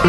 Hey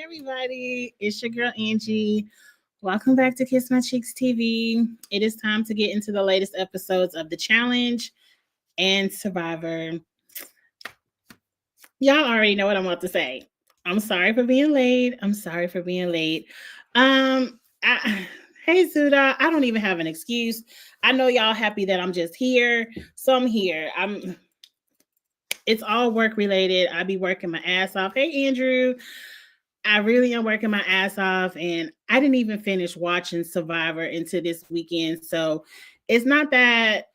everybody, it's your girl Angie. Welcome back to Kiss My Cheeks TV. It is time to get into the latest episodes of The Challenge and Survivor. Y'all already know what I'm about to say. I'm sorry for being late. I'm sorry for being late. Hey Zuda, I don't even have an excuse. I know y'all happy that I'm just here, so I'm here. It's all work related. I be working my ass off. Hey Andrew, I really am working my ass off, and I didn't even finish watching Survivor into this weekend. So it's not that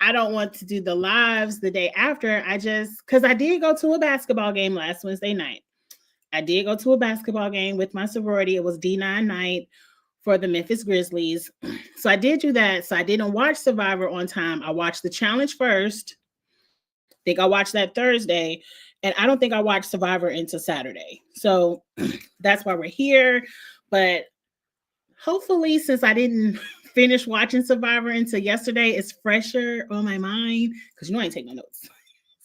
I don't want to do the lives the day after. Because I did go to a basketball game last Wednesday night. I did go to a basketball game with my sorority. It was D9 night for the Memphis Grizzlies. So I did do that. So I didn't watch Survivor on time. I watched the challenge first. I think I watched that Thursday. And I don't think I watched Survivor until Saturday. So that's why we're here. But hopefully, since I didn't finish watching Survivor until yesterday, it's fresher on my mind because I ain't take no notes.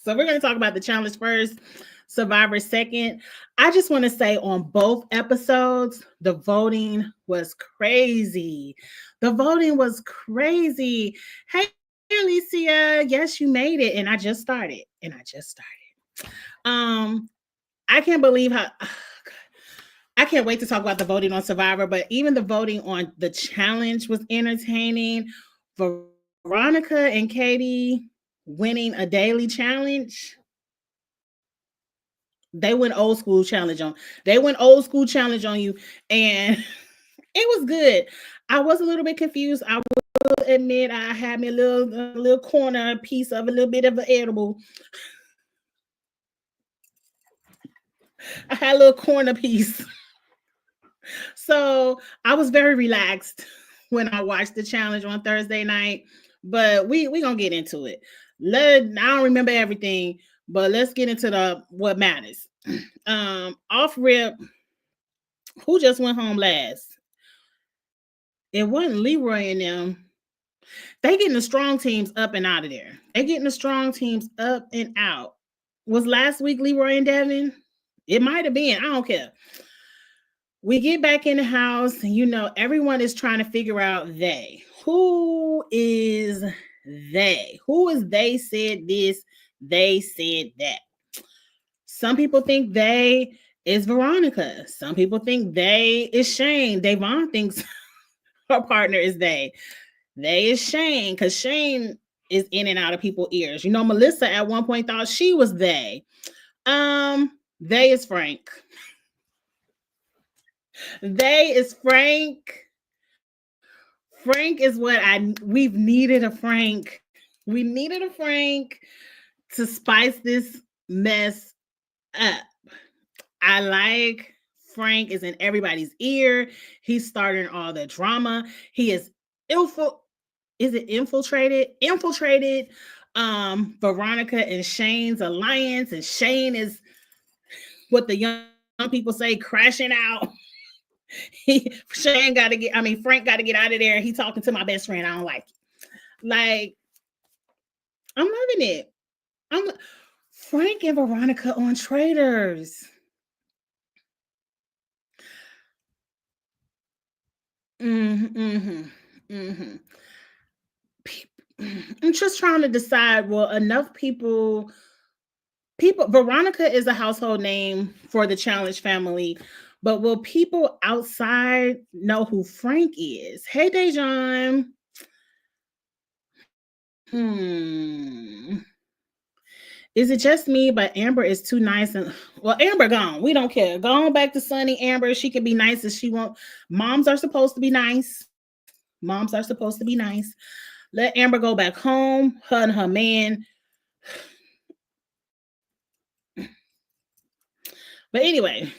So we're going to talk about the challenge first, Survivor second. I just want to say on both episodes, the voting was crazy. The voting was crazy. Hey, Alicia, yes, you made it. And I just started. I can't believe how I can't wait to talk about the voting on Survivor, but even the voting on the challenge was entertaining. Veronica and Katie winning a daily challenge. They went old school challenge on. They went old school challenge on you, and it was good. I was a little bit confused. I will admit I had me a little corner piece of a little bit of an edible. I had a little corner piece. So I was very relaxed when I watched the challenge on Thursday night, but we gonna get into it. I don't remember everything, but let's get into the what matters. Off rip, who just went home last? It wasn't Leroy and them. They getting the strong teams up and out of there. They getting the strong teams up and out. Was last week Leroy and Devin? It might have been. I don't care. We get back in the house, and everyone is trying to figure out they. Who is they? Who is they said this, they said that? Some people think they is Veronica. Some people think they is Shane. Davon thinks her partner is they. They is Shane, because Shane is in and out of people's ears. Melissa at one point thought she was they. They is Frank. They is Frank. Frank is what we've needed a Frank. We needed a Frank to spice this mess up. I like Frank is in everybody's ear. He's starting all the drama. He is infiltrated Veronica and Shane's alliance, and Shane is what the young people say, crashing out. Frank got to get out of there. He talking to my best friend. I don't like it. Like, I'm loving it. Frank and Veronica on Traitors. I'm just trying to decide. Well, enough people, Veronica is a household name for the Challenge family, but will people outside know who Frank is? Hey, Dejan. Hmm. Is it just me? But Amber is too nice, and well, Amber gone. We don't care. Go on back to Sunny Amber. She can be nice as she wants. Moms are supposed to be nice. Moms are supposed to be nice. Let Amber go back home. Her and her man. But anyway,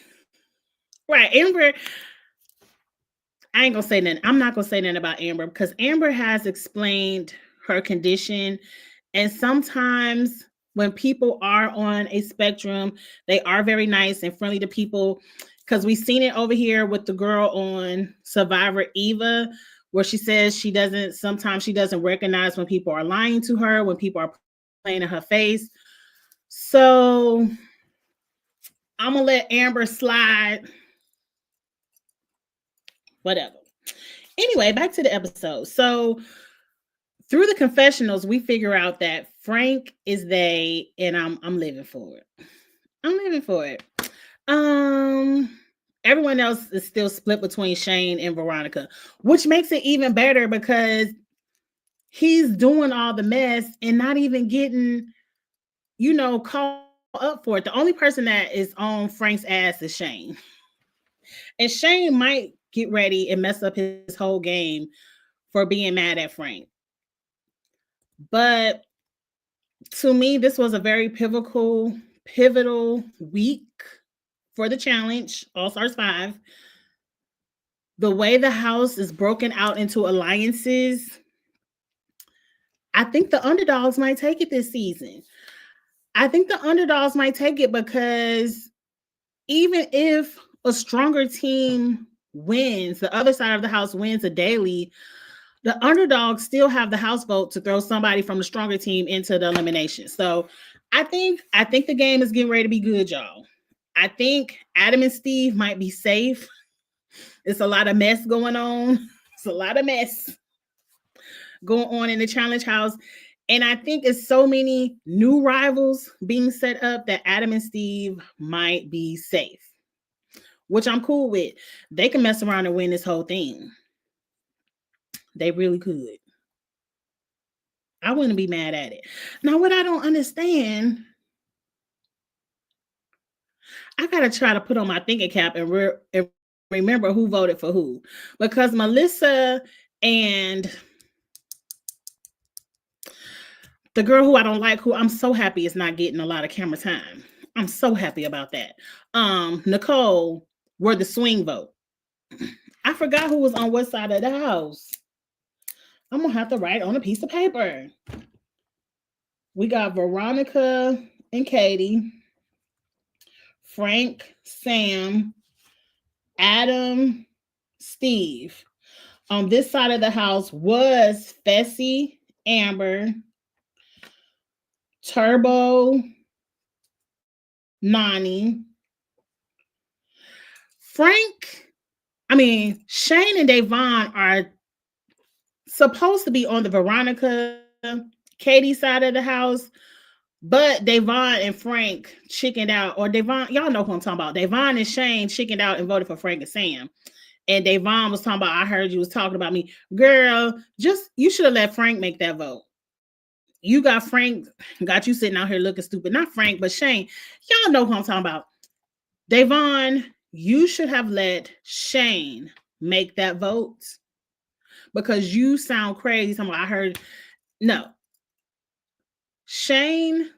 right, Amber. I ain't gonna say nothing. I'm not gonna say nothing about Amber because Amber has explained her condition. And sometimes when people are on a spectrum, they are very nice and friendly to people. Because we've seen it over here with the girl on Survivor Eva, where she says sometimes she doesn't recognize when people are lying to her, when people are playing in her face. So I'm gonna let Amber slide. Whatever. Anyway, back to the episode. So through the confessionals, we figure out that Frank is they, and I'm living for it. I'm living for it. Um, Everyone else is still split between Shane and Veronica, which makes it even better because he's doing all the mess and not even getting, called up for it. The only person that is on Frank's ass is Shane. And Shane might get ready and mess up his whole game for being mad at Frank. But to me, this was a very pivotal week for the challenge, All Stars 5. The way the house is broken out into alliances, I think the underdogs might take it this season. I think the underdogs might take it because even if a stronger team wins, the other side of the house wins a daily, the underdogs still have the house vote to throw somebody from the stronger team into the elimination. So I think the game is getting ready to be good, y'all. I think Adam and Steve might be safe. It's a lot of mess going on. It's a lot of mess going on in the challenge house. And I think it's so many new rivals being set up that Adam and Steve might be safe, which I'm cool with. They can mess around and win this whole thing. They really could. I wouldn't be mad at it. Now, what I don't understand, I gotta try to put on my thinking cap and remember who voted for who, because Melissa and the girl who I don't like, who I'm so happy is not getting a lot of camera time. I'm so happy about that. Nicole were the swing vote. I forgot who was on what side of the house. I'm gonna have to write on a piece of paper. We got Veronica and Katie, Frank, Sam, Adam, Steve. On this side of the house was Fessy, Amber, Turbo, Nany, Shane and Da'Vonne are supposed to be on the Veronica, Katie side of the house, but Da'Vonne and Frank chickened out, or Da'Vonne, y'all know who I'm talking about. Da'Vonne and Shane chickened out and voted for Frank and Sam. And Da'Vonne was talking about, I heard you was talking about me. Girl, you should have let Frank make that vote. You got Frank, got you sitting out here looking stupid. Not Frank, but Shane. Y'all know who I'm talking about. Da'Vonne, you should have let Shane make that vote because you sound crazy. I heard, no. Shane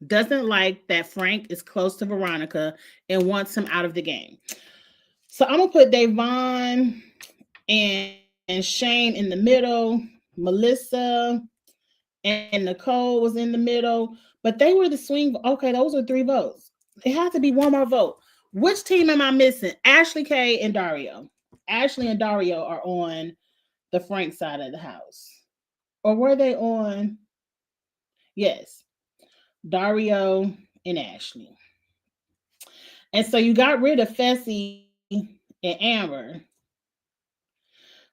doesn't like that Frank is close to Veronica and wants him out of the game. So I'm going to put Da'Vonne and Shane in the middle. Melissa and Nicole was in the middle, but they were the swing. Okay, those are 3 votes. It had to be one more vote. Which team am I missing? Ashley K and Dario. Ashley and Dario are on the Frank side of the house. Or were they on? Yes. Dario and Ashley. And so you got rid of Fessy and Amber.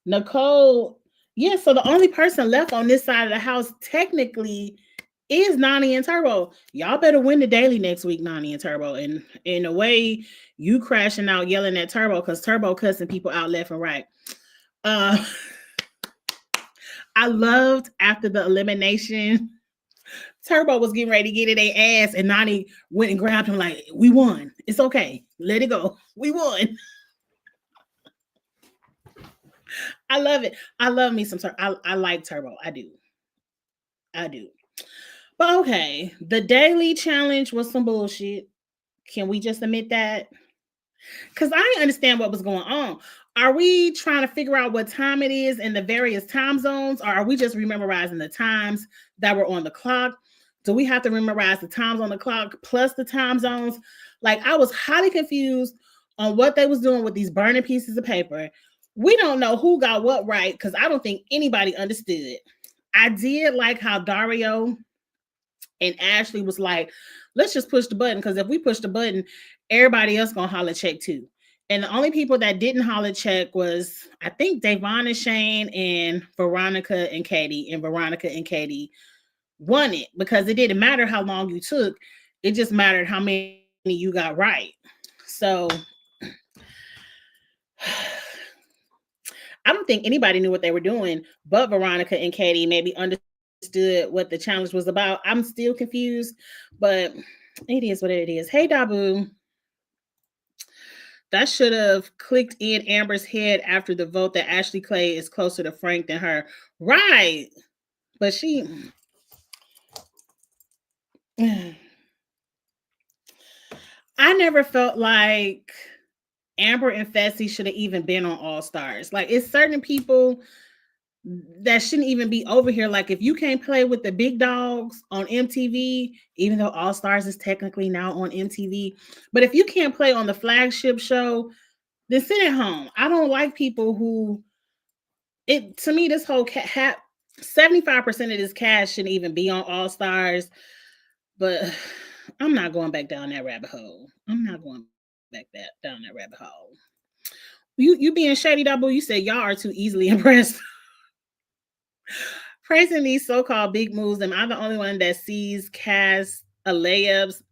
Nicole, Yeah, so the only person left on this side of the house technically is Nani and Turbo. Y'all better win the daily next week, Nani and Turbo. And in a way, you crashing out yelling at Turbo because Turbo cussing people out left and right. Uh I loved after the elimination, Turbo was getting ready to get in their ass, and Nani went and grabbed him like, "We won. It's okay. Let it go. We won." I love it. I love me some Turbo. I like Turbo. I do. I do. But okay, the daily challenge was some bullshit. Can we just admit that? Because I didn't understand what was going on. Are we trying to figure out what time it is in the various time zones, or are we just memorizing the times that were on the clock? Do we have to memorize the times on the clock plus the time zones? Like, I was highly confused on what they was doing with these burning pieces of paper. We don't know who got what right because I don't think anybody understood. I did like how Dario and Ashley was like, let's just push the button because if we push the button, everybody else gonna holler check too. And the only people that didn't holler check was, I think, Davon and Shane and Veronica and Katie. And Veronica and Katie won it because it didn't matter how long you took. It just mattered how many you got right. So I don't think anybody knew what they were doing, but Veronica and Katie maybe understood what the challenge was about. I'm still confused, but it is what it is. Hey, Dabu. That should have clicked in Amber's head after the vote that Ashley Clay is closer to Frank than her. Right. But she. I never felt like Amber and Fessy should have even been on All Stars. Like, it's certain people that shouldn't even be over here. Like, if you can't play with the big dogs on MTV, even though All Stars is technically now on MTV, but if you can't play on the flagship show, then sit at home. I don't like people who, it to me, this whole 75% of this cast shouldn't even be on All Stars. But I'm not going back down that rabbit hole. I'm not going back down that rabbit hole. You being shady, double. You said y'all are too easily impressed. Praising these so-called big moves. Am I the only one that sees cast a layups?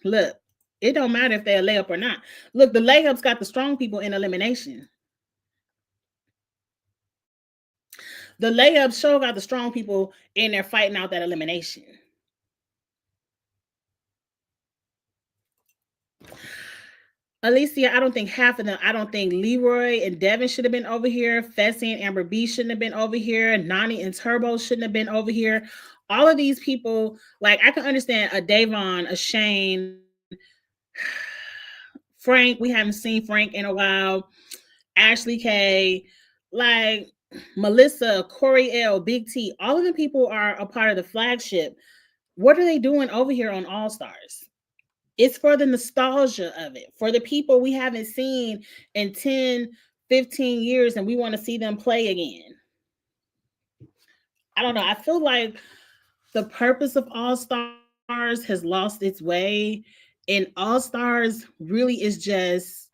Look, it don't matter if they're a layup or not. Look, the layups got the strong people in elimination. The layup show got the strong people in there fighting out that elimination. Alicia, I don't think half of them. I don't think Leroy and Devin should have been over here. Fessy and Amber B shouldn't have been over here. Nani and Turbo shouldn't have been over here. All of these people, like, I can understand a Davon, a Shane, Frank. We haven't seen Frank in a while. Ashley K, like Melissa, Corey L, Big T. All of the people are a part of the flagship. What are they doing over here on All Stars? It's for the nostalgia of it, for the people we haven't seen in 10, 15 years, and we want to see them play again. I don't know. I feel like the purpose of All Stars has lost its way, and All Stars really is just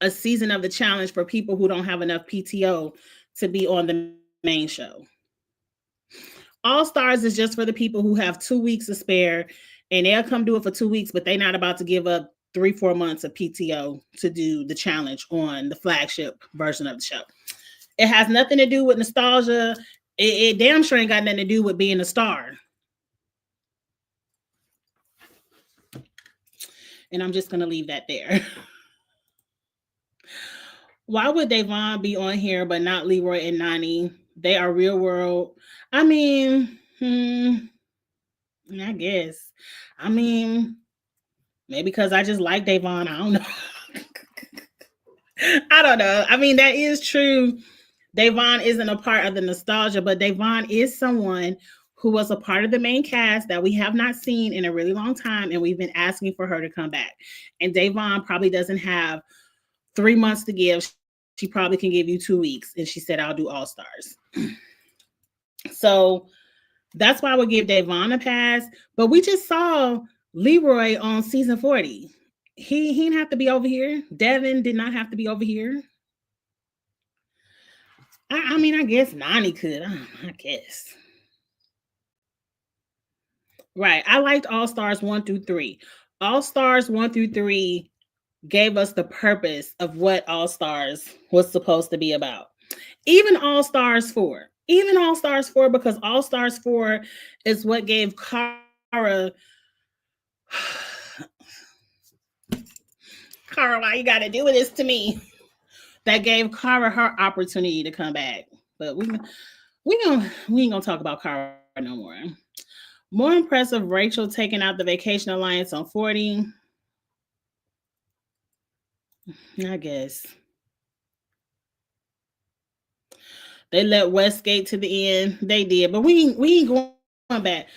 a season of the challenge for people who don't have enough PTO to be on the main show. All Stars is just for the people who have 2 weeks to spare, and they'll come do it for 2 weeks, but they're not about to give up 3-4 months of PTO to do the challenge on the flagship version of the show. It has nothing to do with nostalgia. It damn sure ain't got nothing to do with being a star. And I'm just gonna leave that there. Why would Davon be on here but not Leroy and Nani? They are real world. I mean, I guess. I mean, maybe because I just like Davon. I don't know. I don't know. I mean, that is true. Davon isn't a part of the nostalgia, but Davon is someone who was a part of the main cast that we have not seen in a really long time, and we've been asking for her to come back. And Davon probably doesn't have 3 months to give. She probably can give you 2 weeks. And she said, I'll do All Stars. So that's why I would give Davon a pass. But we just saw Leroy on season 40. He didn't have to be over here. Devin did not have to be over here. I mean, I guess Nani could. I guess. Right. I liked All Stars 1 through 3. All Stars 1 through 3 gave us the purpose of what All Stars was supposed to be about. Even All Stars 4. Even All Stars 4, because All Stars 4 is what gave Kara. Kara, why you gotta do this to me? That gave Kara her opportunity to come back. But we ain't gonna talk about Kara no more. More impressive, Rachel taking out the Vacation Alliance on 40. I guess. They let Westgate to the end. They did, but we ain't going back.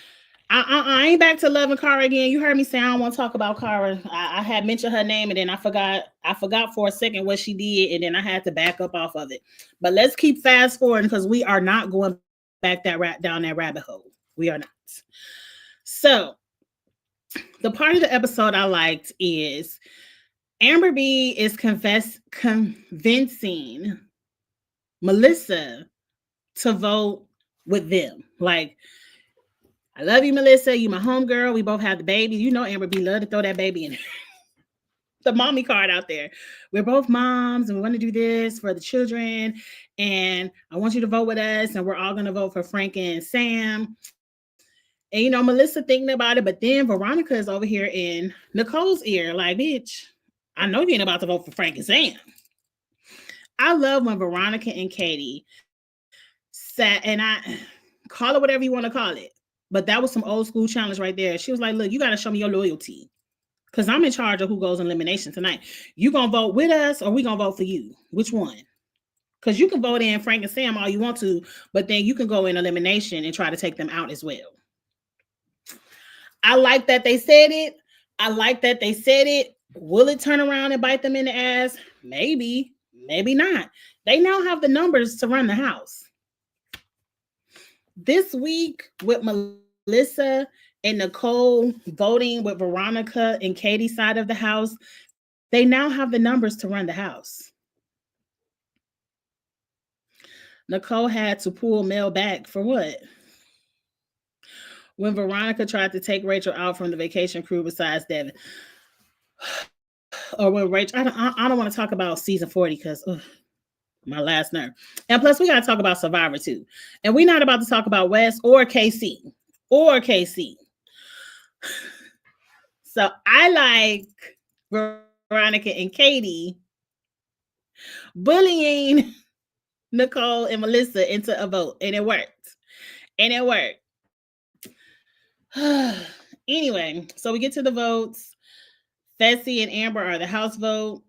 I ain't back to loving Kara again. You heard me say I don't want to talk about Kara. I had mentioned her name and then I forgot for a second what she did, and then I had to back up off of it. But let's keep fast forwarding because we are not going back down that rabbit hole. We are not. So the part of the episode I liked is Amber B is convincing Melissa to vote with them. Like, I love you, Melissa. You my homegirl. We both have the baby. You know Amber B love to throw that baby in the mommy card out there. We're both moms and we want to do this for the children. And I want you to vote with us. And we're all going to vote for Frank and Sam. And, you know, Melissa thinking about it. But then Veronica is over here in Nicole's ear. Like, bitch, I know you ain't about to vote for Frank and Sam. I love when Veronica and Katie sat, and I call it whatever you want to call it. But that was some old school challenge right there. She was like, look, you got to show me your loyalty. Because I'm in charge of who goes in elimination tonight. You going to vote with us or we going to vote for you? Which one? Because you can vote in Frank and Sam all you want to, but then you can go in elimination and try to take them out as well. I like that they said it. I like that they said it. Will it turn around and bite them in the ass? Maybe. Maybe not. They now have the numbers to run the house. This week with Melissa and Nicole voting with Veronica and Katie's side of the house, they now have the numbers to run the house. Nicole had to pull Mel back for what? When Veronica tried to take Rachel out from the vacation crew besides Devin. Or when Rachel, I don't want to talk about season 40 because my last nerve. And plus, we got to talk about Survivor too. And we're not about to talk about Wes or KC. So I like Veronica and Katie bullying Nicole and Melissa into a vote. And it worked. Anyway, so we get to the votes. Fessy and Amber are the house vote.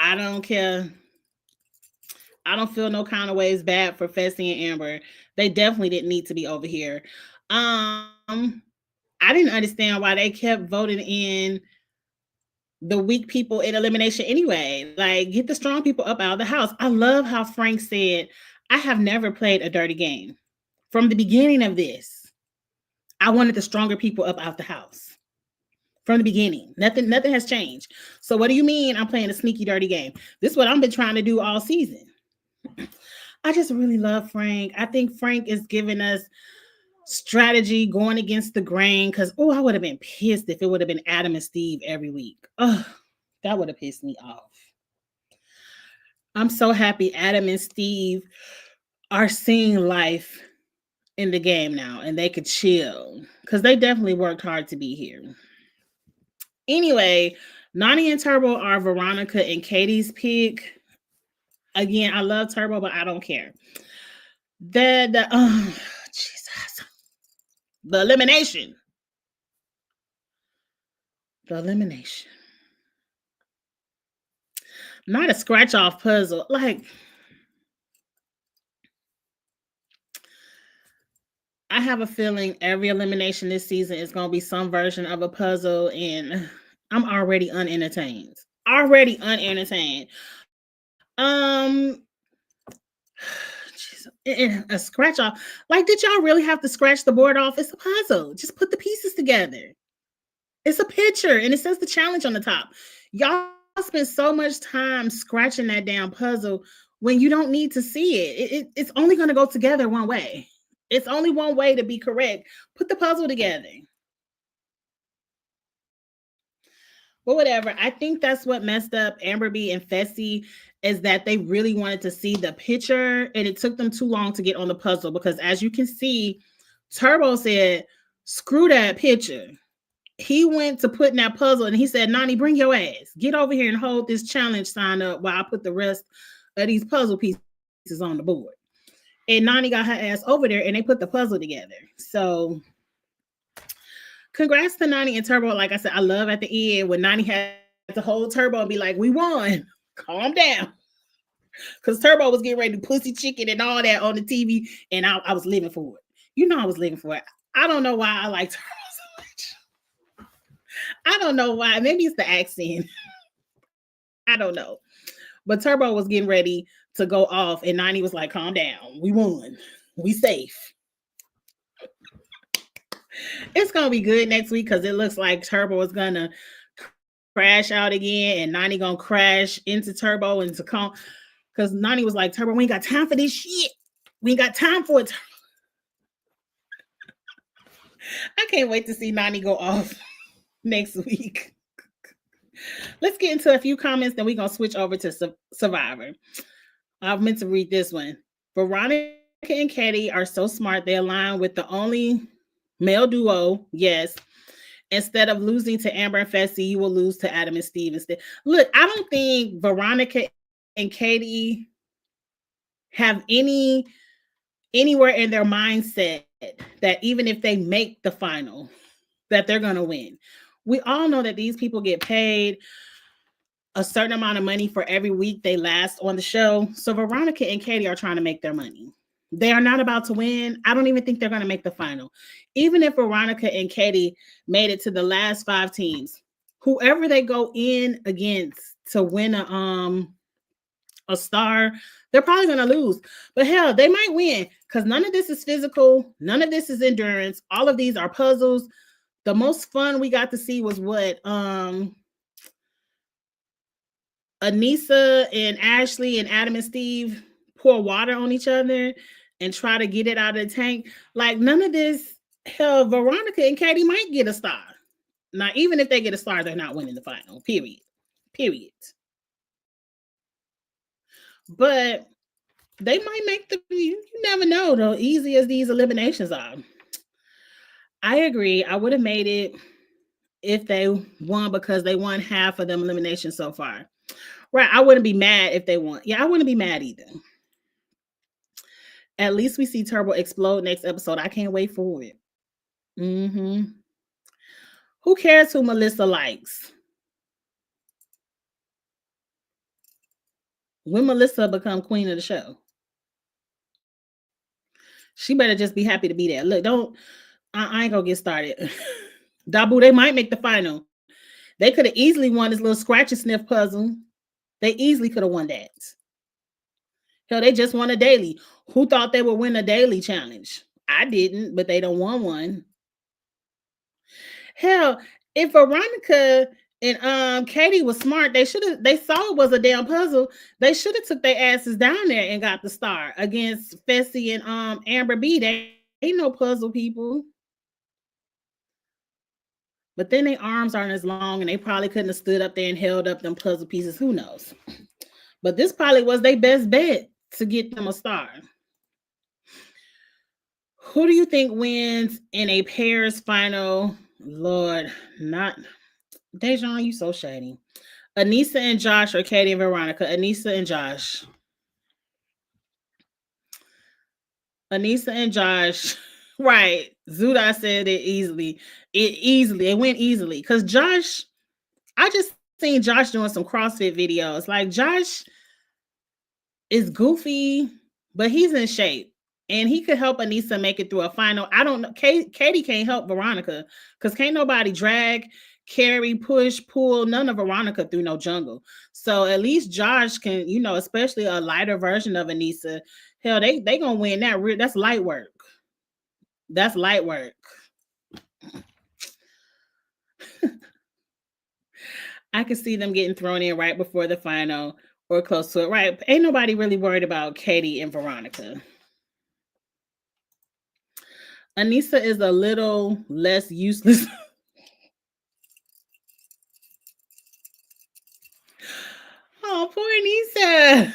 I don't care. I don't feel no kind of ways bad for Fessy and Amber. They definitely didn't need to be over here. I didn't understand why they kept voting in the weak people in elimination anyway. Like, get the strong people up out of the house. I love how Frank said, I have never played a dirty game. From the beginning of this, I wanted the stronger people up out the house. From the beginning. Nothing has changed. So what do you mean I'm playing a sneaky, dirty game? This is what I've been trying to do all season. I just really love Frank. I think Frank is giving us strategy going against the grain because, I would have been pissed if it would have been Adam and Steve every week. That would have pissed me off. I'm so happy Adam and Steve are seeing life in the game now and they could chill because they definitely worked hard to be here. Anyway, Nani and Turbo are Veronica and Katie's pick. Again, I love Turbo, but I don't care. Jesus. The elimination. Not a scratch off puzzle. Like, I have a feeling every elimination this season is going to be some version of a puzzle, and I'm already unentertained. A scratch off. Like, did y'all really have to scratch the board off? It's a puzzle. Just put the pieces together. It's a picture, and it says the challenge on the top. Y'all spend so much time scratching that damn puzzle. when you don't need to see it. It's only going to go together one way. It's only one way to be correct. Put the puzzle together. But whatever. I think that's what messed up Amber B and Fessy, is that they really wanted to see the picture and it took them too long to get on the puzzle, because as you can see, Turbo said, screw that picture. He went to putting that puzzle and he said, Nani, bring your ass. Get over here and hold this challenge sign up while I put the rest of these puzzle pieces on the board. And Nani got her ass over there and they put the puzzle together. So congrats to Nani and Turbo. Like I said, I love at the end when Nani had to hold Turbo and be like, we won. Calm down. Because Turbo was getting ready to pussy chicken and all that on the TV. And I was living for it. You know I was living for it. I don't know why I like Turbo so much. I don't know why. Maybe it's the accent. I don't know. But Turbo was getting ready to go off, and Nani was like, calm down. We won. We safe. It's going to be good next week because it looks like Turbo is going to crash out again, and Nani going to crash into Turbo and to come. Because Nani was like, Turbo, we ain't got time for this shit. We ain't got time for it. I can't wait to see Nani go off next week. Let's get into a few comments, then we're going to switch over to Survivor. I meant to read this one. Veronica and Katie are so smart. They align with the only male duo. Yes. Instead of losing to Amber and Fessy, you will lose to Adam and Steve instead. Look, I don't think Veronica and Katie have anywhere in their mindset that even if they make the final, that they're going to win. We all know that these people get paid a certain amount of money for every week they last on the show. So Veronica and Katie are trying to make their money. They are not about to win. I don't even think they're going to make the final. Even if Veronica and Katie made it to the last 5 teams, whoever they go in against to win a star, they're probably going to lose. But hell, they might win because none of this is physical. None of this is endurance. All of these are puzzles. The most fun we got to see was what Aneesa and Ashley and Adam and Steve pour water on each other and try to get it out of the tank. Like none of this. Hell, Veronica and Katie might get a star. Now, even if they get a star, they're not winning the final. Period. But they might make you never know, though, easy as these eliminations are. I agree. I would have made it if they won because they won half of them eliminations so far. Right. I wouldn't be mad if they won. Yeah, I wouldn't be mad either. At least we see Turbo explode next episode. I can't wait for it. Who cares who Melissa likes? When Melissa become queen of the show, she better just be happy to be there. Look, I ain't gonna get started. Dabu, they might make the final. They could have easily won this little scratch and sniff puzzle. They easily could have won that. Hell, they just won a daily. Who thought they would win a daily challenge? I didn't, but they don't won one. Hell, if Veronica and Katie was smart, they saw it was a damn puzzle. They should have took their asses down there and got the star against Fessy and Amber B. They ain't no puzzle people. But then their arms aren't as long and they probably couldn't have stood up there and held up them puzzle pieces. Who knows? But this probably was their best bet to get them a star. Who do you think wins in a pairs final? Lord, not Dejan, you so shady. Aneesa and Josh or Katie and Veronica? Aneesa and Josh. Aneesa and Josh. Right. Zuda said it easily. It went easily. Because Josh, I just seen Josh doing some CrossFit videos. Like Josh is goofy, but he's in shape. And he could help Aneesa make it through a final. I don't know. Katie can't help Veronica because can't nobody drag, carry, push, pull, none of Veronica through no jungle. So at least Josh can, especially a lighter version of Aneesa. Hell, they gonna win that. That's light work. That's light work. I can see them getting thrown in right before the final. or close to it, right? Ain't nobody really worried about Katie and Veronica. Anissa is a little less useless. Oh, poor Anissa.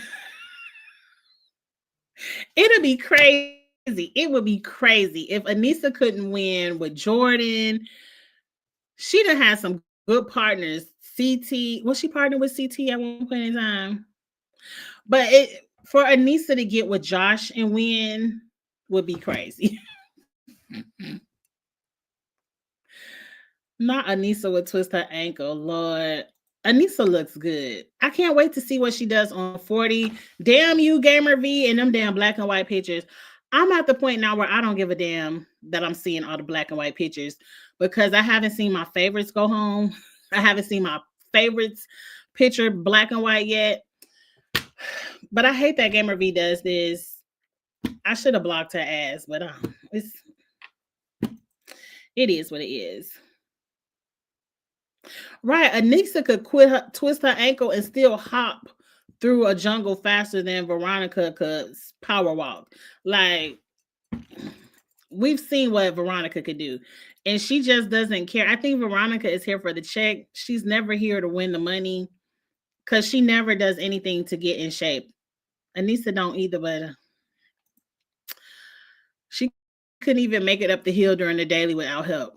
It'll be crazy. It would be crazy if Anissa couldn't win with Jordan. She done had some good partners. CT, was she partnered with CT at one point in time? But for Anissa to get with Josh and win would be crazy. Not Anissa would twist her ankle, Lord. Anissa looks good. I can't wait to see what she does on 40. Damn you, Gamer V, and them damn black and white pictures. I'm at the point now where I don't give a damn that I'm seeing all the black and white pictures because I haven't seen my favorites go home. I haven't seen my favorites picture black and white yet. But I hate that Gamer V does this. I should have blocked her ass, but it is what it is. Right, Anissa could twist her ankle and still hop through a jungle faster than Veronica could power walk. Like, we've seen what Veronica could do, and she just doesn't care. I think Veronica is here for the check. She's never here to win the money because she never does anything to get in shape. Anissa don't either, but she couldn't even make it up the hill during the daily without help.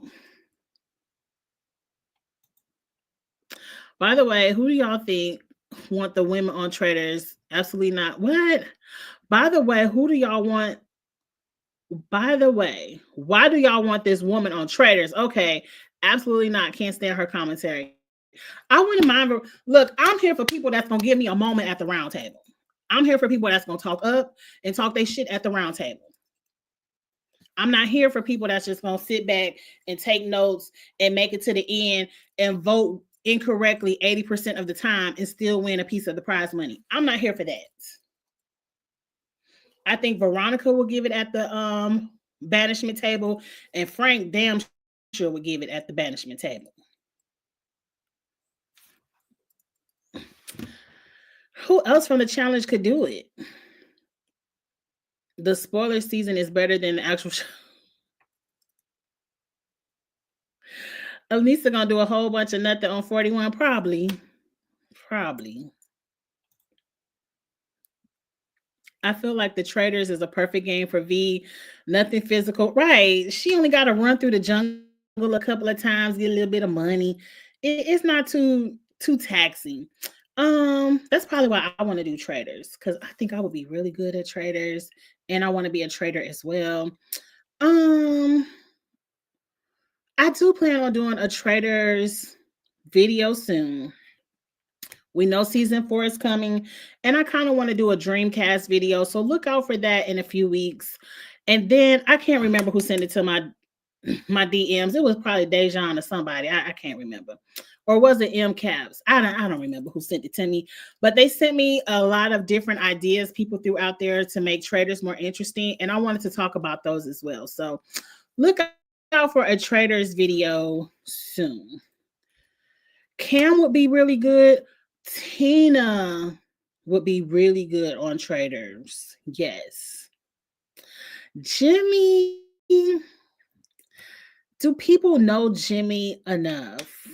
By the way, who do y'all think want the women on Traders? Absolutely not. What? By the way, who do y'all want? By the way, why do y'all want this woman on Traders? Okay, absolutely not. Can't stand her commentary. I wouldn't mind. Look, I'm here for people that's gonna give me a moment at the round table. I'm here for people that's gonna talk up and talk their shit at the round table. I'm not here for people that's just gonna sit back and take notes and make it to the end and vote incorrectly 80% of the time and still win a piece of the prize money. I'm not here for that. I think Veronica will give it at the banishment table, and Frank damn sure would give it at the banishment table. Who else from the challenge could do it? The spoiler season is better than the actual show. Anissa gonna do a whole bunch of nothing on 41, probably. I feel like the Traders is a perfect game for V. Nothing physical, right? She only got to run through the jungle a couple of times, get a little bit of money. It's not too taxing. That's probably why I want to do Traders because I think I would be really good at Traders, and I want to be a trader as well. I do plan on doing a Traders video soon. We know season 4 is coming, and I kind of want to do a Dreamcast video. So look out for that in a few weeks. And then I can't remember who sent it to my DMs. It was probably Dejan or somebody. I can't remember. Or was it M Caps? I don't remember who sent it to me. But they sent me a lot of different ideas people threw out there to make traders more interesting. And I wanted to talk about those as well. So look out for a traders video soon. Cam would be really good. Tina would be really good on Traders. Yes. Jimmy. Do people know Jimmy enough?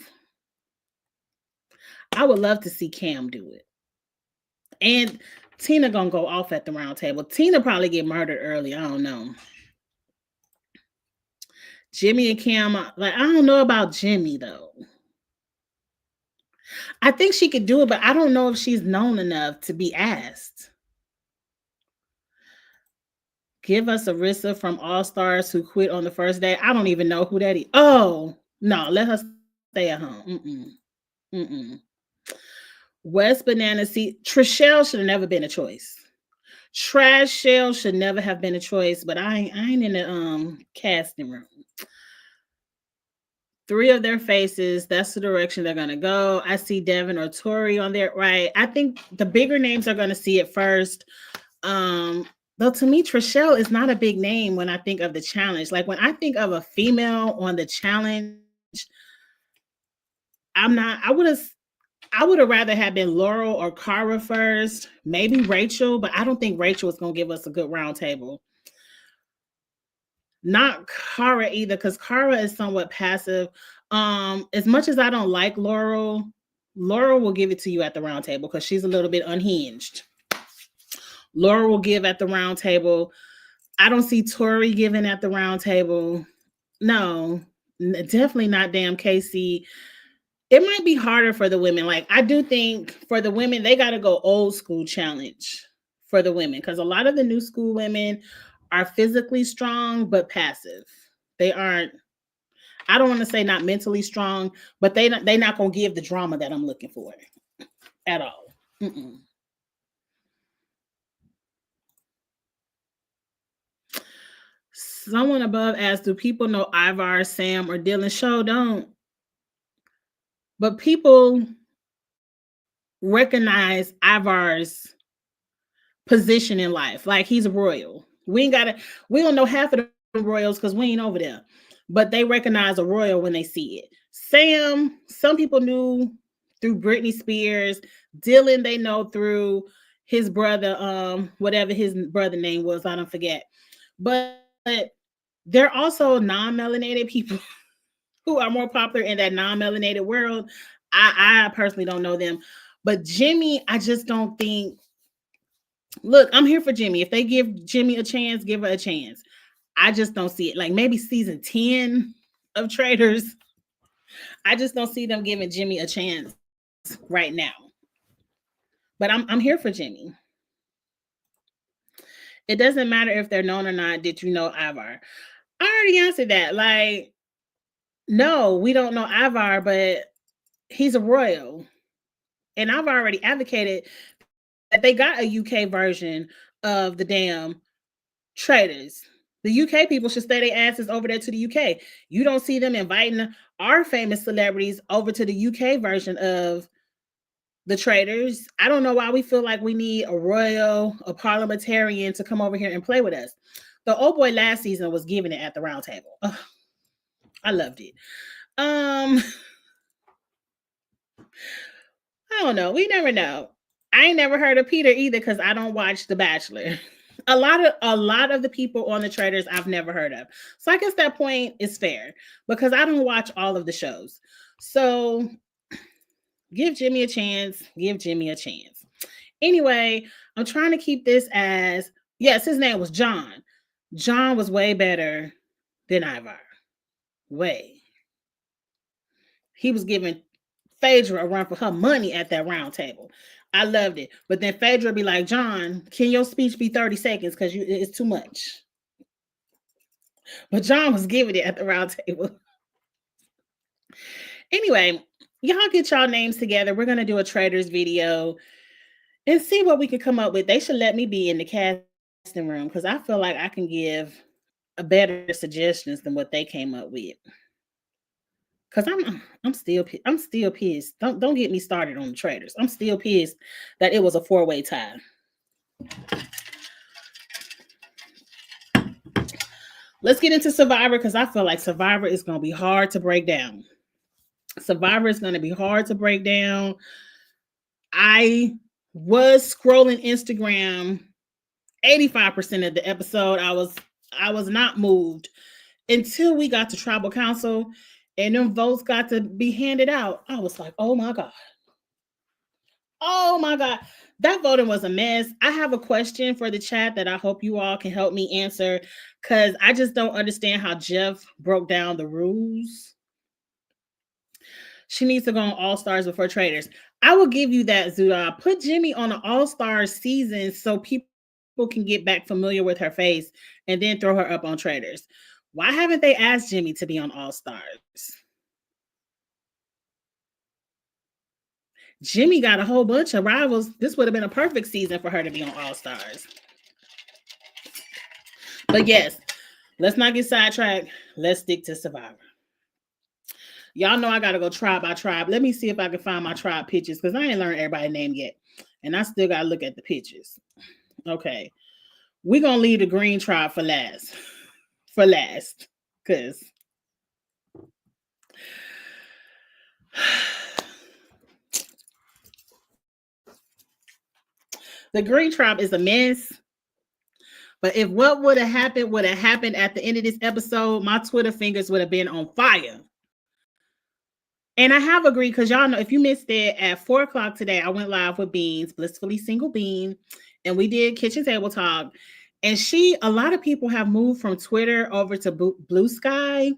I would love to see Cam do it. And Tina gonna go off at the round table. Tina probably get murdered early. I don't know. Jimmy and Cam, like, I don't know about Jimmy though. I think she could do it, but I don't know if she's known enough to be asked. Give us Arissa from All Stars who quit on the first day. I don't even know who that is. Oh, no, let her stay at home. West Banana Seat. Trishelle should have never been a choice. Trash Shell should never have been a choice, but I ain't in the casting room. 3 of their faces, that's the direction they're gonna go. I see Devin or Tori on there, right? I think the bigger names are gonna see it first. Though to me, Trishelle is not a big name when I think of the challenge. Like when I think of a female on the challenge, I would have I would have rather had been Laurel or Cara first, maybe Rachel, but I don't think Rachel is going to give us a good round table. Not Cara either, because Cara is somewhat passive. As much as I don't like Laurel, Laurel will give it to you at the round table because she's a little bit unhinged. Laurel will give at the round table. I don't see Tori giving at the round table. No, definitely not damn Casey. It might be harder for the women. Like, I do think for the women, they got to go old school challenge for the women because a lot of the new school women are physically strong but passive. They aren't. I don't want to say not mentally strong, but they're not gonna give the drama that I'm looking for at all. Mm-mm. Someone above asked, "Do people know Ivar, Sam, or Dylan?" Show don't, but people recognize Ivar's position in life. Like, he's a royal. We don't know half of the royals because we ain't over there. But they recognize a royal when they see it. Sam, some people knew through Britney Spears. Dylan, they know through his brother, whatever his brother name was, I don't forget. But they're also non-melanated people who are more popular in that non-melanated world. I personally don't know them. But Jimmy, I just don't think. Look, I'm here for Jimmy. If they give Jimmy a chance, give her a chance. I just don't see it. Like, maybe season 10 of Traitors. I just don't see them giving Jimmy a chance right now. But I'm here for Jimmy. It doesn't matter if they're known or not. Did you know Ivar? I already answered that. Like, no, we don't know Ivar, but he's a royal. And I've already advocated that they got a UK version of the damn Traitors. The UK people should stay their asses over there to the UK. You don't see them inviting our famous celebrities over to the UK version of the Traitors. I don't know why we feel like we need a royal, a parliamentarian to come over here and play with us. The old boy last season was giving it at the round table. Ugh, I loved it. I don't know. We never know. I ain't never heard of Peter either because I don't watch The Bachelor. A lot of the people on the Traitors I've never heard of. So I guess that point is fair because I don't watch all of the shows. So give Jimmy a chance. Give Jimmy a chance. Anyway, I'm trying to keep this as, yes, his name was John. John was way better than Ivar. Way. He was giving Phaedra a run for her money at that round table. I loved it. But then Phaedra would be like, John, can your speech be 30 seconds? Because it's too much. But John was giving it at the round table. Anyway, y'all get y'all names together. We're going to do a Traitors video and see what we can come up with. They should let me be in the casting room because I feel like I can give a better suggestions than what they came up with. Cause I'm still pissed. Don't get me started on the Traitors. I'm still pissed that it was a 4-way tie. Let's get into Survivor because I feel like Survivor is going to be hard to break down. Survivor is going to be hard to break down. I was scrolling Instagram 85% of the episode. I was not moved until we got to Tribal Council and them votes got to be handed out. I was like, oh my God. Oh my God. That voting was a mess. I have a question for the chat that I hope you all can help me answer because I just don't understand how Jeff broke down the rules. She needs to go on All Stars before Traitors. I will give you that, Zuda. Put Jimmy on an All Stars season so people can get back familiar with her face and then throw her up on Traitors. Why haven't they asked Jimmy to be on All Stars? Jimmy got a whole bunch of rivals. This would have been a perfect season for her to be on All Stars. But yes, let's not get sidetracked. Let's stick to Survivor. Y'all know I got to go tribe by tribe. Let me see if I can find my tribe pictures because I ain't learned everybody's name yet. And I still got to look at the pictures. Okay. We're going to leave the green tribe for last. For last. Because The Green Tribe is a mess. But if what would have happened at the end of this episode, my Twitter fingers would have been on fire. And I have agreed because y'all know if you missed it at 4 o'clock today, I went live with Beans, Blissfully Single Bean, and we did kitchen table talk. And a lot of people have moved from Twitter over to Blue Sky.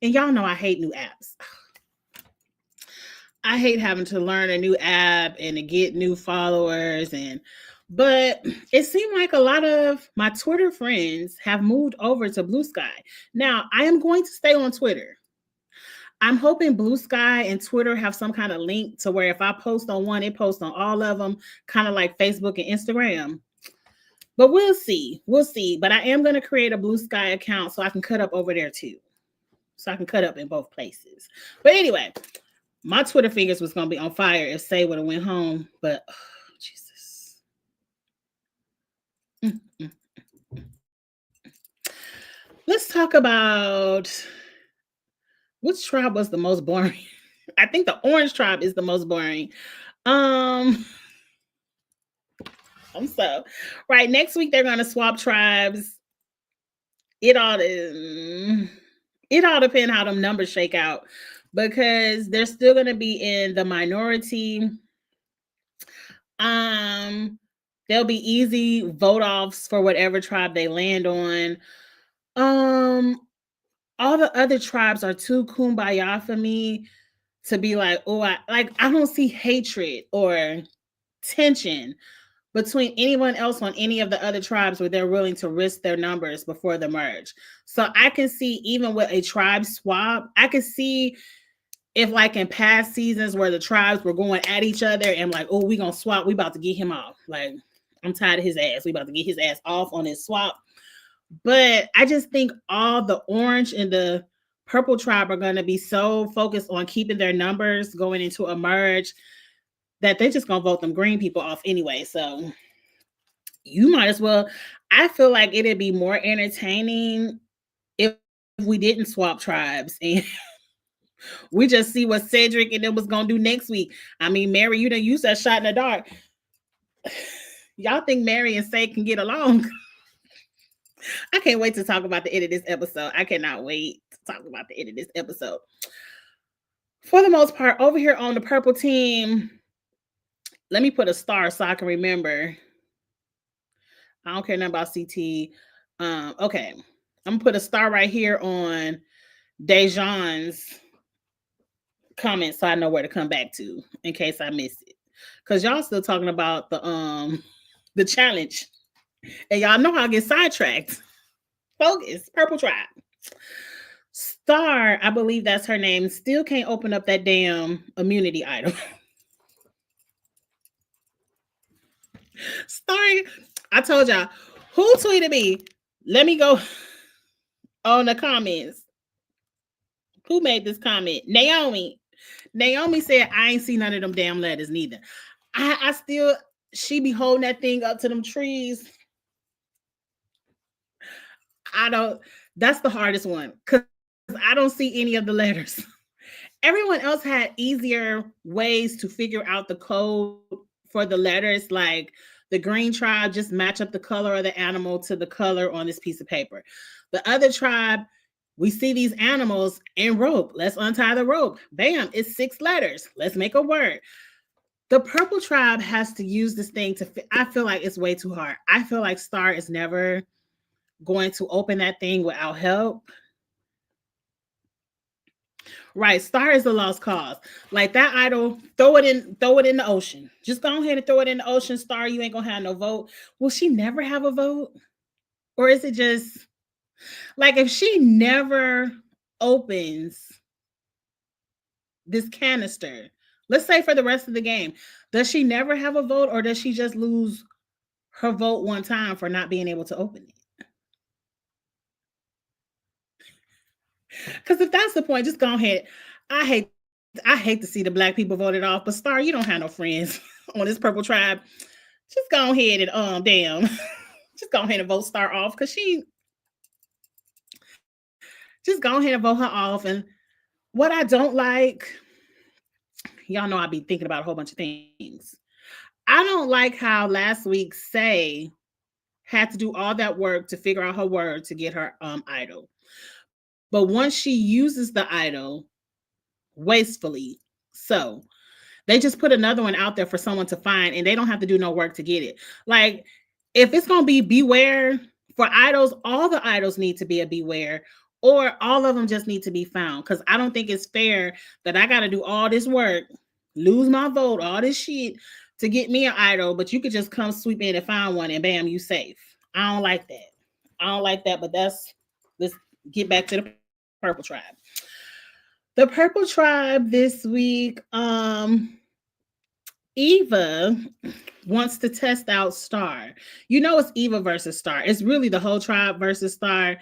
And y'all know I hate new apps. I hate having to learn a new app and to get new followers. But it seemed like a lot of my Twitter friends have moved over to Blue Sky. Now, I am going to stay on Twitter. I'm hoping Blue Sky and Twitter have some kind of link to where if I post on one, it posts on all of them, kind of like Facebook and Instagram. But we'll see. We'll see. But I am going to create a Blue Sky account so I can cut up over there too. So I can cut up in both places. But anyway, my Twitter fingers was going to be on fire if Say would have went home. But, oh, Jesus. Let's talk about which tribe was the most boring. I think the Orange Tribe is the most boring. Right, next week they're going to swap tribes. It all depends how them numbers shake out because they're still going to be in the minority. There'll be easy vote offs for whatever tribe they land on. All the other tribes are too kumbaya for me to be like, oh, I don't see hatred or tension between anyone else on any of the other tribes where they're willing to risk their numbers before the merge. So I can see even with a tribe swap, I can see if like in past seasons where the tribes were going at each other and like, oh, we gonna swap, we about to get him off. Like, I'm tired of his ass. We about to get his ass off on his swap. But I just think all the orange and the purple tribe are going to be so focused on keeping their numbers going into a merge that they're just going to vote them green people off anyway. So you might as well. I feel like it'd be more entertaining if we didn't swap tribes and we just see what Cedric and them was going to do next week. I mean, Mary, you done used that shot in the dark. Y'all think Mary and Say can get along? I can't wait to talk about the end of this episode. I cannot wait to talk about the end of this episode. For the most part, over here on the purple team, let me put a star so I can remember. I don't care nothing about CT. Okay. I'm going to put a star right here on Dejan's comment so I know where to come back to in case I miss it. Because y'all still talking about the challenge. And y'all know how I get sidetracked. Focus, purple tribe. Star, I believe that's her name, still can't open up that damn immunity item. Star, I told y'all, who tweeted me? Let me go on the comments. Who made this comment? Naomi. Naomi said, I ain't see none of them damn letters neither. She be holding that thing up to them trees. That's the hardest one because I don't see any of the letters. Everyone else had easier ways to figure out the code for the letters, like the green tribe, just match up the color of the animal to the color on this piece of paper. The other tribe, we see these animals in rope. Let's untie the rope. Bam, it's 6 letters. Let's make a word. The purple tribe has to use this thing I feel like it's way too hard. I feel like Star is never going to open that thing without help. Right, Star is a lost cause. Like that idol, throw it in the ocean. Just go ahead and throw it in the ocean, Star. You ain't gonna have no vote. Will she never have a vote? Or is it just like if she never opens this canister, let's say for the rest of the game, does she never have a vote or does she just lose her vote one time for not being able to open it? Because if that's the point, just go ahead. I hate to see the black people voted off, but Star, you don't have no friends on this purple tribe. Just go ahead and just go ahead and vote Star off because just go ahead and vote her off. And what I don't like, y'all know I be thinking about a whole bunch of things. I don't like how last week Say had to do all that work to figure out her word to get her idol. But once she uses the idol wastefully, so they just put another one out there for someone to find and they don't have to do no work to get it. Like, if it's going to be beware for idols, all the idols need to be a beware, or all of them just need to be found. Because I don't think it's fair that I got to do all this work, lose my vote, all this shit to get me an idol, but you could just come sweep in and find one and bam, you safe. I don't like that. I don't like that, but let's get back to the Purple Tribe. The Purple Tribe this week, Eva wants to test out Star. You know, it's Eva versus Star. It's really the whole tribe versus Star.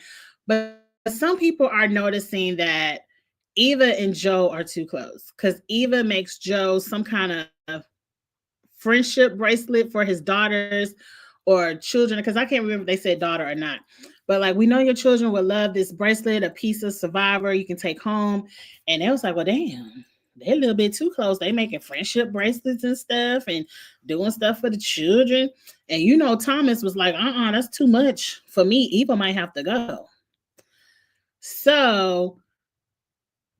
But some people are noticing that Eva and Joe are too close because Eva makes Joe some kind of friendship bracelet for his daughters or children, because I can't remember if they said daughter or not. But like, we know your children will love this bracelet, a piece of Survivor you can take home. And it was like, well, damn, they're a little bit too close. They making friendship bracelets and stuff and doing stuff for the children. And you know, Thomas was like, that's too much for me. Eva might have to go. So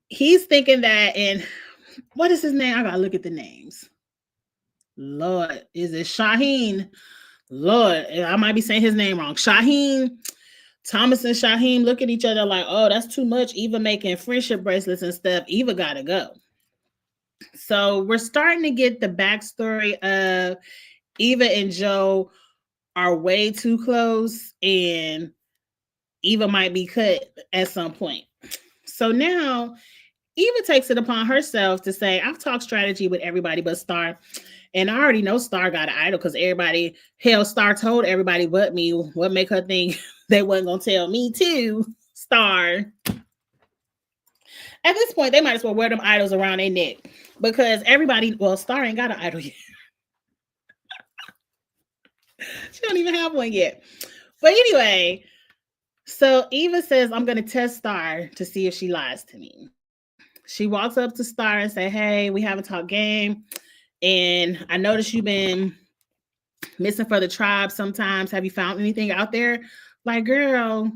he's thinking that, and what is his name? I gotta look at the names. Lord, is it Shaheen? Lord, I might be saying his name wrong. Shaheen, Thomas and Shaheen look at each other like, oh, that's too much. Eva making friendship bracelets and stuff. Eva gotta go. So we're starting to get the backstory of Eva and Joe are way too close, and Eva might be cut at some point. So now Eva takes it upon herself to say, I've talked strategy with everybody but Star. And I already know Star got an idol because everybody, hell, Star told everybody but me. What make her think they wasn't going to tell me too, Star? At this point, they might as well wear them idols around their neck because everybody, well, Star ain't got an idol yet. She don't even have one yet. But anyway, so Eva says, I'm going to test Star to see if she lies to me. She walks up to Star and say, hey, we haven't talked game. And I noticed you've been missing for the tribe sometimes. Have you found anything out there? Like, girl,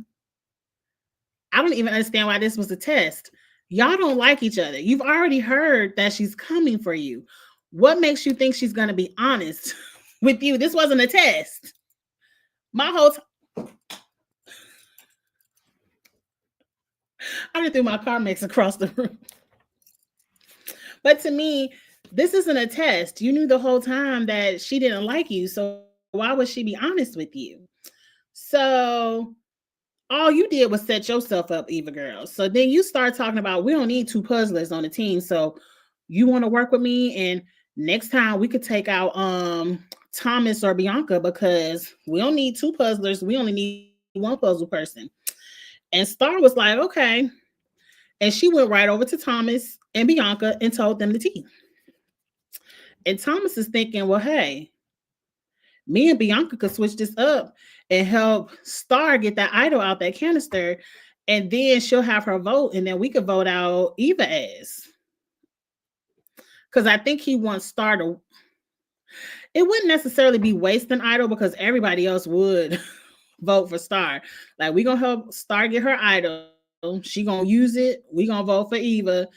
I don't even understand why this was a test. Y'all don't like each other. You've already heard that she's coming for you. What makes you think she's going to be honest with you? This wasn't a test. My whole time. I just threw my Carmex across the room. But to me, this isn't a test. You knew the whole time that she didn't like you. So why would she be honest with you? So all you did was set yourself up, Eva girl. So then you start talking about, we don't need two puzzlers on the team. So you want to work with me, and next time we could take out Thomas or Bianca because we don't need two puzzlers. We only need one puzzle person. And Star was like, okay. And she went right over to Thomas and Bianca and told them the tea. And Thomas is thinking, well, hey, me and Bianca could switch this up and help Star get that idol out that canister. And then she'll have her vote. And then we could vote out Eva as. Because I think he wants Star to. It wouldn't necessarily be waste an idol because everybody else would vote for Star. Like, we're going to help Star get her idol. She going to use it. We're going to vote for Eva.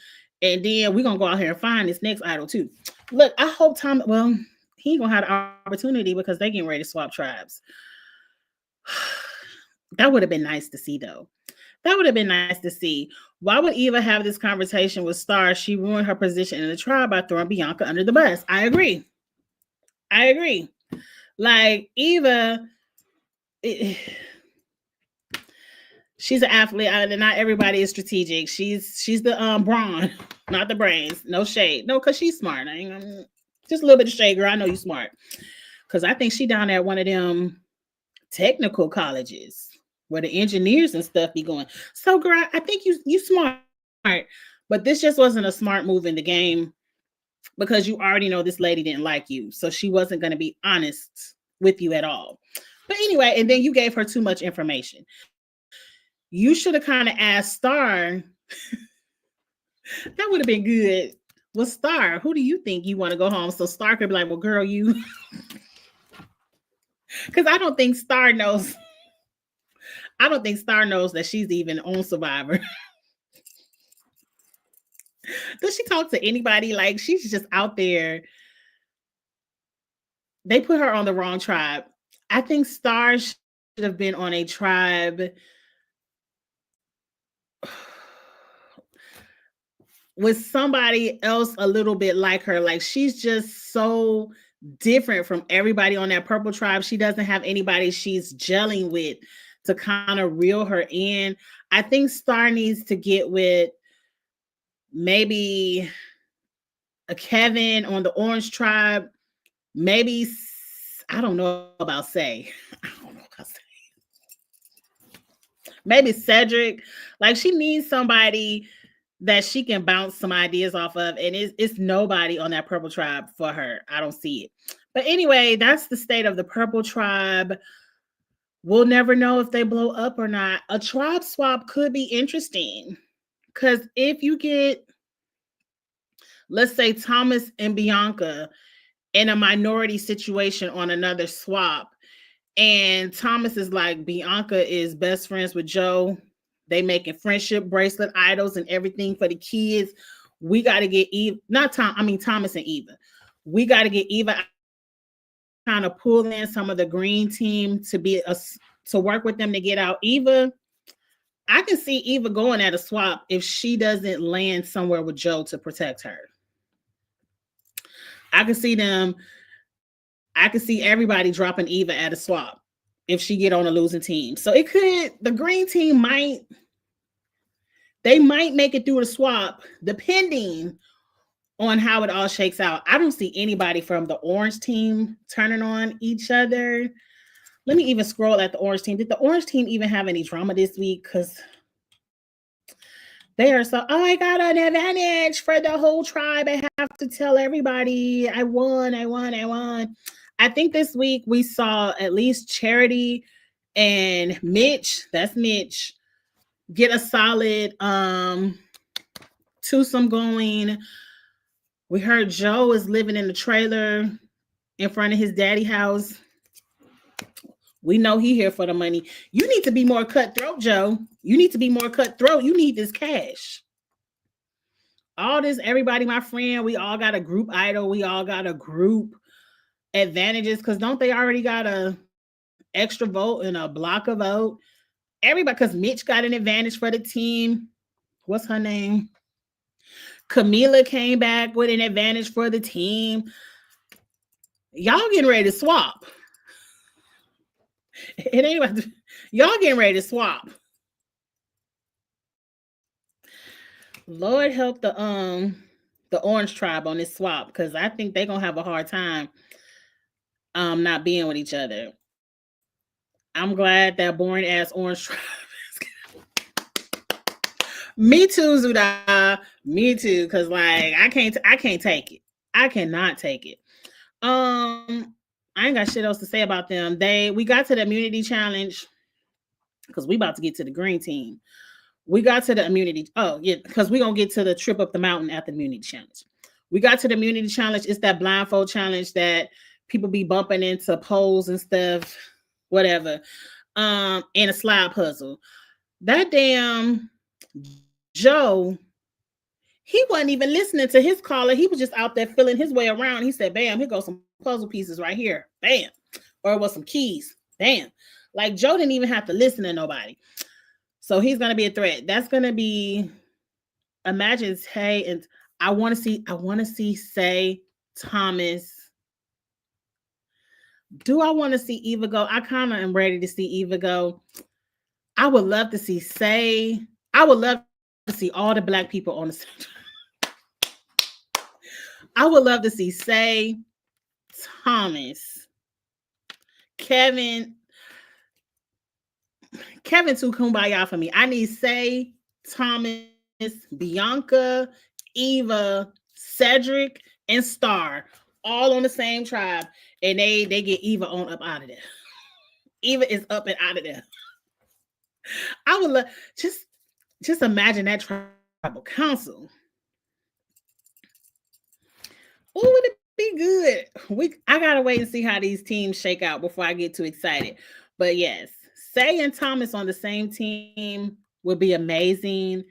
And then we're going to go out here and find this next idol too. Look, I hope Tom, well, he ain't going to have the opportunity because they getting ready to swap tribes. That would have been nice to see, though. That would have been nice to see. Why would Eva have this conversation with Star? She ruined her position in the tribe by throwing Bianca under the bus. I agree. Like, Eva, she's an athlete, and not everybody is strategic. She's the brawn, not the brains. No shade. No, because she's smart. Just a little bit of shade, girl. I know you're smart. Because I think she down there at one of them technical colleges where the engineers and stuff be going. So, girl, I think you smart. But this just wasn't a smart move in the game because you already know this lady didn't like you. So she wasn't going to be honest with you at all. But anyway, and then you gave her too much information. You should have kind of asked Star. That would have been good. Well, Star, who do you think you want to go home? So Star could be like, well, girl, you, because I don't think Star knows. I don't think Star knows that she's even on Survivor. Does she talk to anybody? Like she's just out there. They put her on the wrong tribe. I think Star should have been on a tribe with somebody else a little bit like her. Like she's just so different from everybody on that purple tribe. She doesn't have anybody she's gelling with to kind of reel her in. I think Star needs to get with maybe a Kevin on the orange tribe. Maybe I don't know about Say. I don't know about Say. Maybe Cedric. Like she needs somebody that she can bounce some ideas off of, and it's nobody on that purple tribe for her. I don't see it. But anyway, that's the state of the purple tribe. We'll never know if they blow up or not. A tribe swap could be interesting because if you get, let's say, Thomas and Bianca in a minority situation on another swap, and Thomas is like, Bianca is best friends with Joe. They making friendship bracelet idols and everything for the kids. We got to get Eva, Thomas and Eva. We got to get Eva kind of pull in some of the green team to work with them to get out Eva. I can see Eva going at a swap if she doesn't land somewhere with Joe to protect her. I can see everybody dropping Eva at a swap if she get on a losing team. So the green team might make it through the swap depending on how it all shakes out. I don't see anybody from the orange team turning on each other. Let me even scroll at the orange team. Did the orange team even have any drama this week? Because they are so, I got an advantage for the whole tribe. I have to tell everybody I won. I think this week we saw at least Charity and Mitch, that's Mitch, get a solid twosome going. We heard Joe is living in the trailer in front of his daddy house. We know he here for the money. You need to be more cutthroat, Joe. You need to be more cutthroat. You need this cash. All this, everybody, my friend, we all got a group idol. We all got a group advantages because don't they already got a extra vote and a block of vote? Everybody, because Mitch got an advantage for the team. What's her name? Camila came back with an advantage for the team. Y'all getting ready to swap. It ain't about y'all getting ready to swap. Lord help the orange tribe on this swap because I think they're gonna have a hard time not being with each other. I'm glad that boring ass orange tribe. Me too, Zuda. Me too, because like I can't take it. I cannot take it. I ain't got shit else to say about them. We got to the immunity challenge because we about to get to the green team. We got to the immunity. Oh, yeah, because we're gonna get to the trip up the mountain at the immunity challenge. We got to the immunity challenge. It's that blindfold challenge that people be bumping into poles and stuff, whatever. And a slide puzzle. That damn Joe, he wasn't even listening to his caller. He was just out there feeling his way around. He said, bam, here goes some puzzle pieces right here. Bam. Or it was some keys. Bam. Like Joe didn't even have to listen to nobody. So he's going to be a threat. That's going to be, imagine Tay, and I want to see Say, Thomas. Do I want to see Eva go? I kind of am ready to see Eva go. I would love to see Say. I would love to see all the black people on the stage. I would love to see Say, Thomas, Kevin too kumbaya for me. I need Say, Thomas, Bianca, Eva, Cedric, and Star all on the same tribe, and they get Eva on up out of there. Eva is up and out of there. I would love just imagine that tribal council. Oh, would it be good? I gotta wait and see how these teams shake out before I get too excited. But yes, Say and Thomas on the same team would be amazing,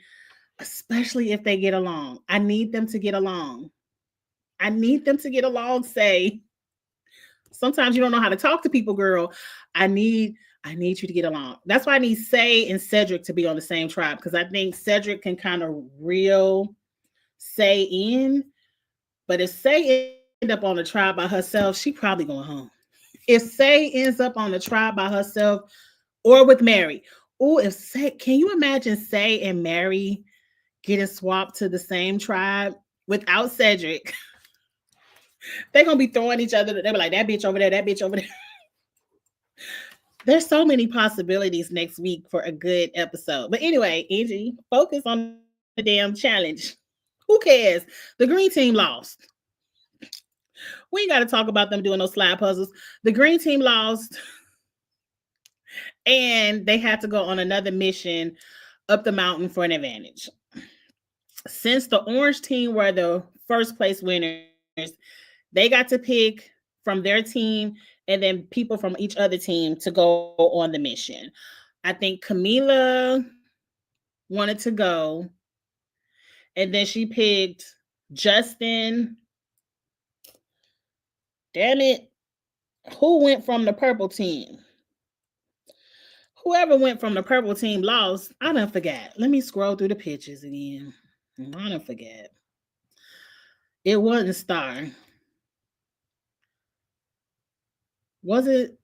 especially if they get along. I need them to get along. I need them to get along. Say, sometimes you don't know how to talk to people, girl. I need I need you to get along. That's why I need Say and Cedric to be on the same tribe because I think Cedric can kind of reel Say in. But if Say end up on the tribe by herself, she probably going home. If Say ends up on the tribe by herself or with Mary, oh, if Say, can you imagine Say and Mary getting swapped to the same tribe without Cedric? They're gonna be throwing each other. They be like that bitch over there, that bitch over there. There's so many possibilities next week for a good episode. But anyway, Angie, focus on the damn challenge. Who cares? The green team lost. We ain't got to talk about them doing those slide puzzles. The green team lost, and they had to go on another mission up the mountain for an advantage. Since the orange team were the first place winners, they got to pick from their team and then people from each other team to go on the mission. I think Camila wanted to go, and then she picked Justin. Damn it. Who went from the purple team? Whoever went from the purple team lost. I done forgot. Let me scroll through the pictures again. I done forget. It wasn't Star. Was it?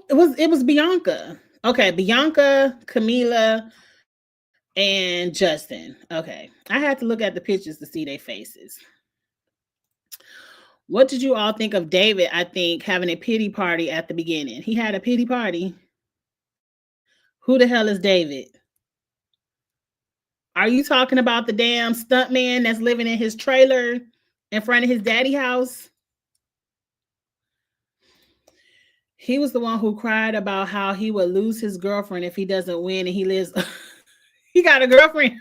It was Bianca. Okay, Bianca, Camila, and Justin. Okay. I had to look at the pictures to see their faces. What did you all think of David? I think having a pity party at the beginning. He had a pity party. Who the hell is David? Are you talking about the damn stuntman that's living in his trailer in front of his daddy house? He was the one who cried about how he would lose his girlfriend if he doesn't win and he lives. He got a girlfriend.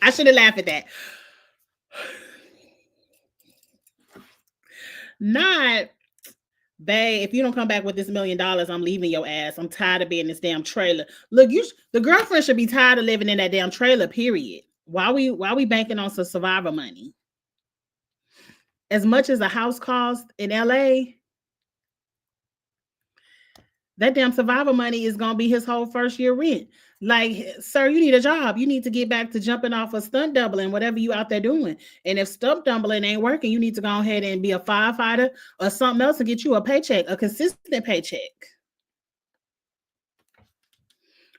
I should have laughed at that. Not, babe, if you don't come back with this $1 million, I'm leaving your ass. I'm tired of being in this damn trailer. Look, the girlfriend should be tired of living in that damn trailer, period. Why we banking on some survivor money? As much as a house cost in LA, that damn survivor money is gonna be his whole first year rent. Like, sir, you need a job. You need to get back to jumping off of stunt doubling, whatever you out there doing. And if stunt doubling ain't working, you need to go ahead and be a firefighter or something else and get you a paycheck, a consistent paycheck.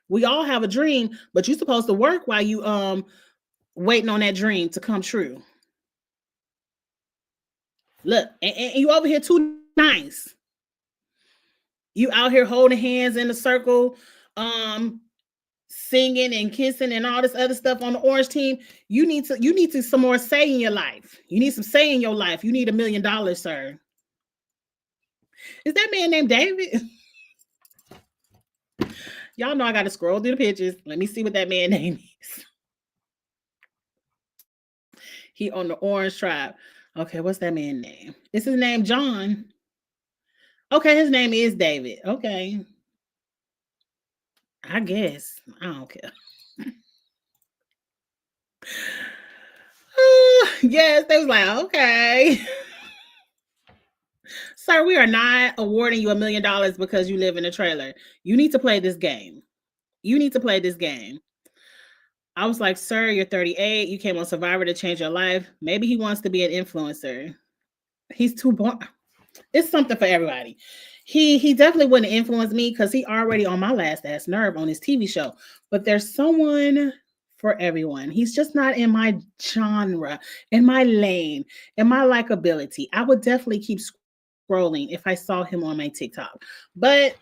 We all have a dream, but you're supposed to work while you waiting on that dream to come true. Look, and you over here too nice. You out here holding hands in a circle, singing and kissing and all this other stuff on the orange team. You need to some more say in your life. You need some say in your life. You need $1 million, sir. Is that man named David? Y'all know I got to scroll through the pictures. Let me see what that man name is. He on the orange tribe. Okay, what's that man name? Is his name John? Okay, his name is David. Okay. I guess. I don't care. Yes, they was like, okay. Sir, we are not awarding you $1 million because you live in a trailer. You need to play this game. You need to play this game. I was like, sir, you're 38. You came on Survivor to change your life. Maybe he wants to be an influencer. He's too born. It's something for everybody. He definitely wouldn't influence me because he already on my last ass nerve on his TV show. But there's someone for everyone. He's just not in my genre, in my lane, in my likability. I would definitely keep scrolling if I saw him on my TikTok. But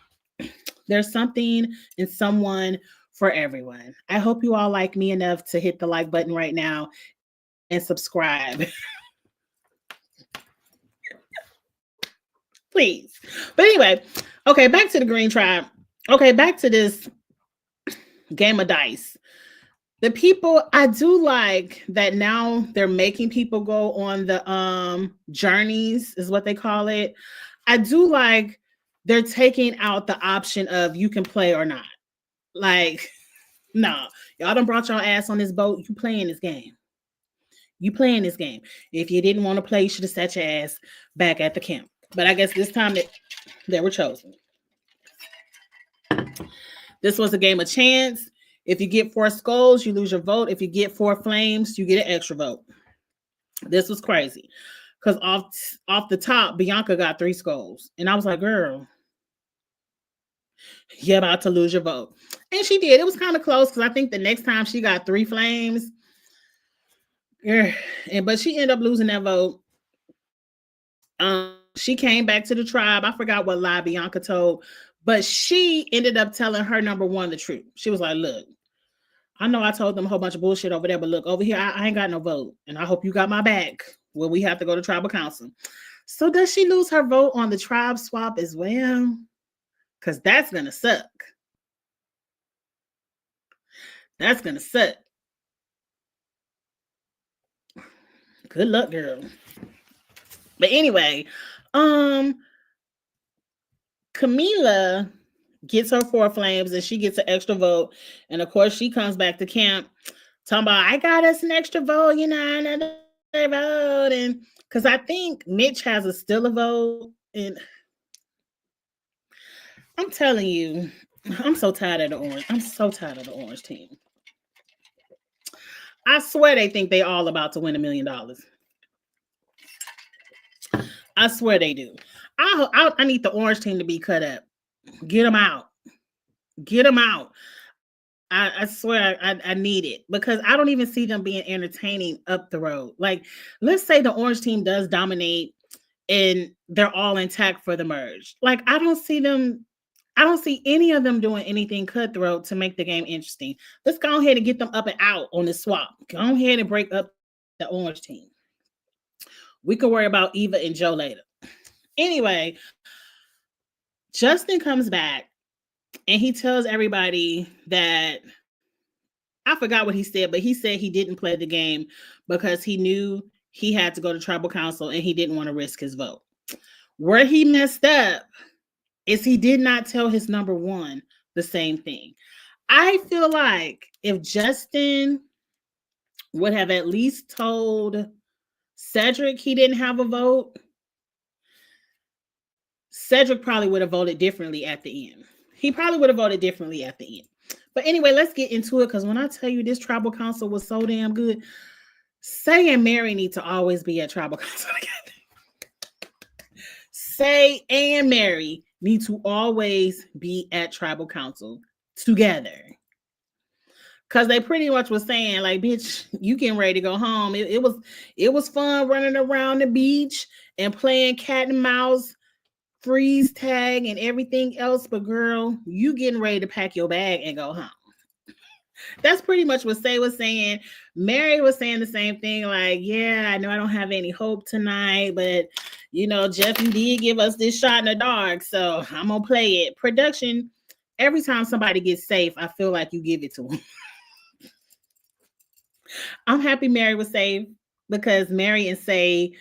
there's something and someone for everyone. I hope you all like me enough to hit the like button right now and subscribe. Please. But anyway, okay, back to the green tribe. Okay, back to this game of dice. The people, I do like that now they're making people go on the journeys, is what they call it. I do like they're taking out the option of you can play or not. Like, no, y'all done brought your ass on this boat. You playing this game. You playing this game. If you didn't want to play, you should have sat your ass back at the camp. But I guess this time they were chosen. This was a game of chance. If you get 4 skulls, you lose your vote. If you get 4 flames, you get an extra vote. This was crazy. Because off the top, Bianca got 3 skulls. And I was like, girl, you're about to lose your vote. And she did. It was kind of close because I think the next time she got 3 flames. But she ended up losing that vote. She came back to the tribe. I forgot what lie Bianca told, but she ended up telling her number one the truth. She was like, look, I know I told them a whole bunch of bullshit over there, but look, over here, I ain't got no vote. And I hope you got my back when we have to go to tribal council. So does she lose her vote on the tribe swap as well? Because that's going to suck. That's going to suck. Good luck, girl. But anyway, Camila gets her 4 flames and she gets an extra vote. And of course, she comes back to camp talking about, I got us an extra vote, another vote. And because I think Mitch has still a vote. And I'm telling you, I'm so tired of the orange. I'm so tired of the orange team. I swear they think they all about to win $1 million. I swear they do. I need the orange team to be cut up. Get them out. Get them out. I swear I need it because I don't even see them being entertaining up the road. Like, let's say the orange team does dominate and they're all intact for the merge. Like, I don't see any of them doing anything cutthroat to make the game interesting. Let's go ahead and get them up and out on the swap. Go ahead and break up the orange team. We can worry about Eva and Joe later. Anyway, Justin comes back and he tells everybody that, I forgot what he said, but he said he didn't play the game because he knew he had to go to tribal council and he didn't want to risk his vote. Where he messed up is he did not tell his number one the same thing. I feel like if Justin would have at least told Cedric he didn't have a vote, Cedric probably would have voted differently at the end. He probably would have voted differently at the end. But anyway, let's get into it because when I tell you this tribal council was so damn good, Say and Mary need to always be at tribal council together. Say and Mary need to always be at tribal council together. Because they pretty much was saying, like, bitch, you getting ready to go home. It was fun running around the beach and playing cat and mouse, freeze tag, and everything else. But girl, you getting ready to pack your bag and go home. That's pretty much what Say was saying. Mary was saying the same thing, like, yeah, I know I don't have any hope tonight, but Jeff, you did give us this shot in the dark, so I'm gonna play it. Production, every time somebody gets safe, I feel like you give it to them. I'm happy Mary was safe because Mary and Say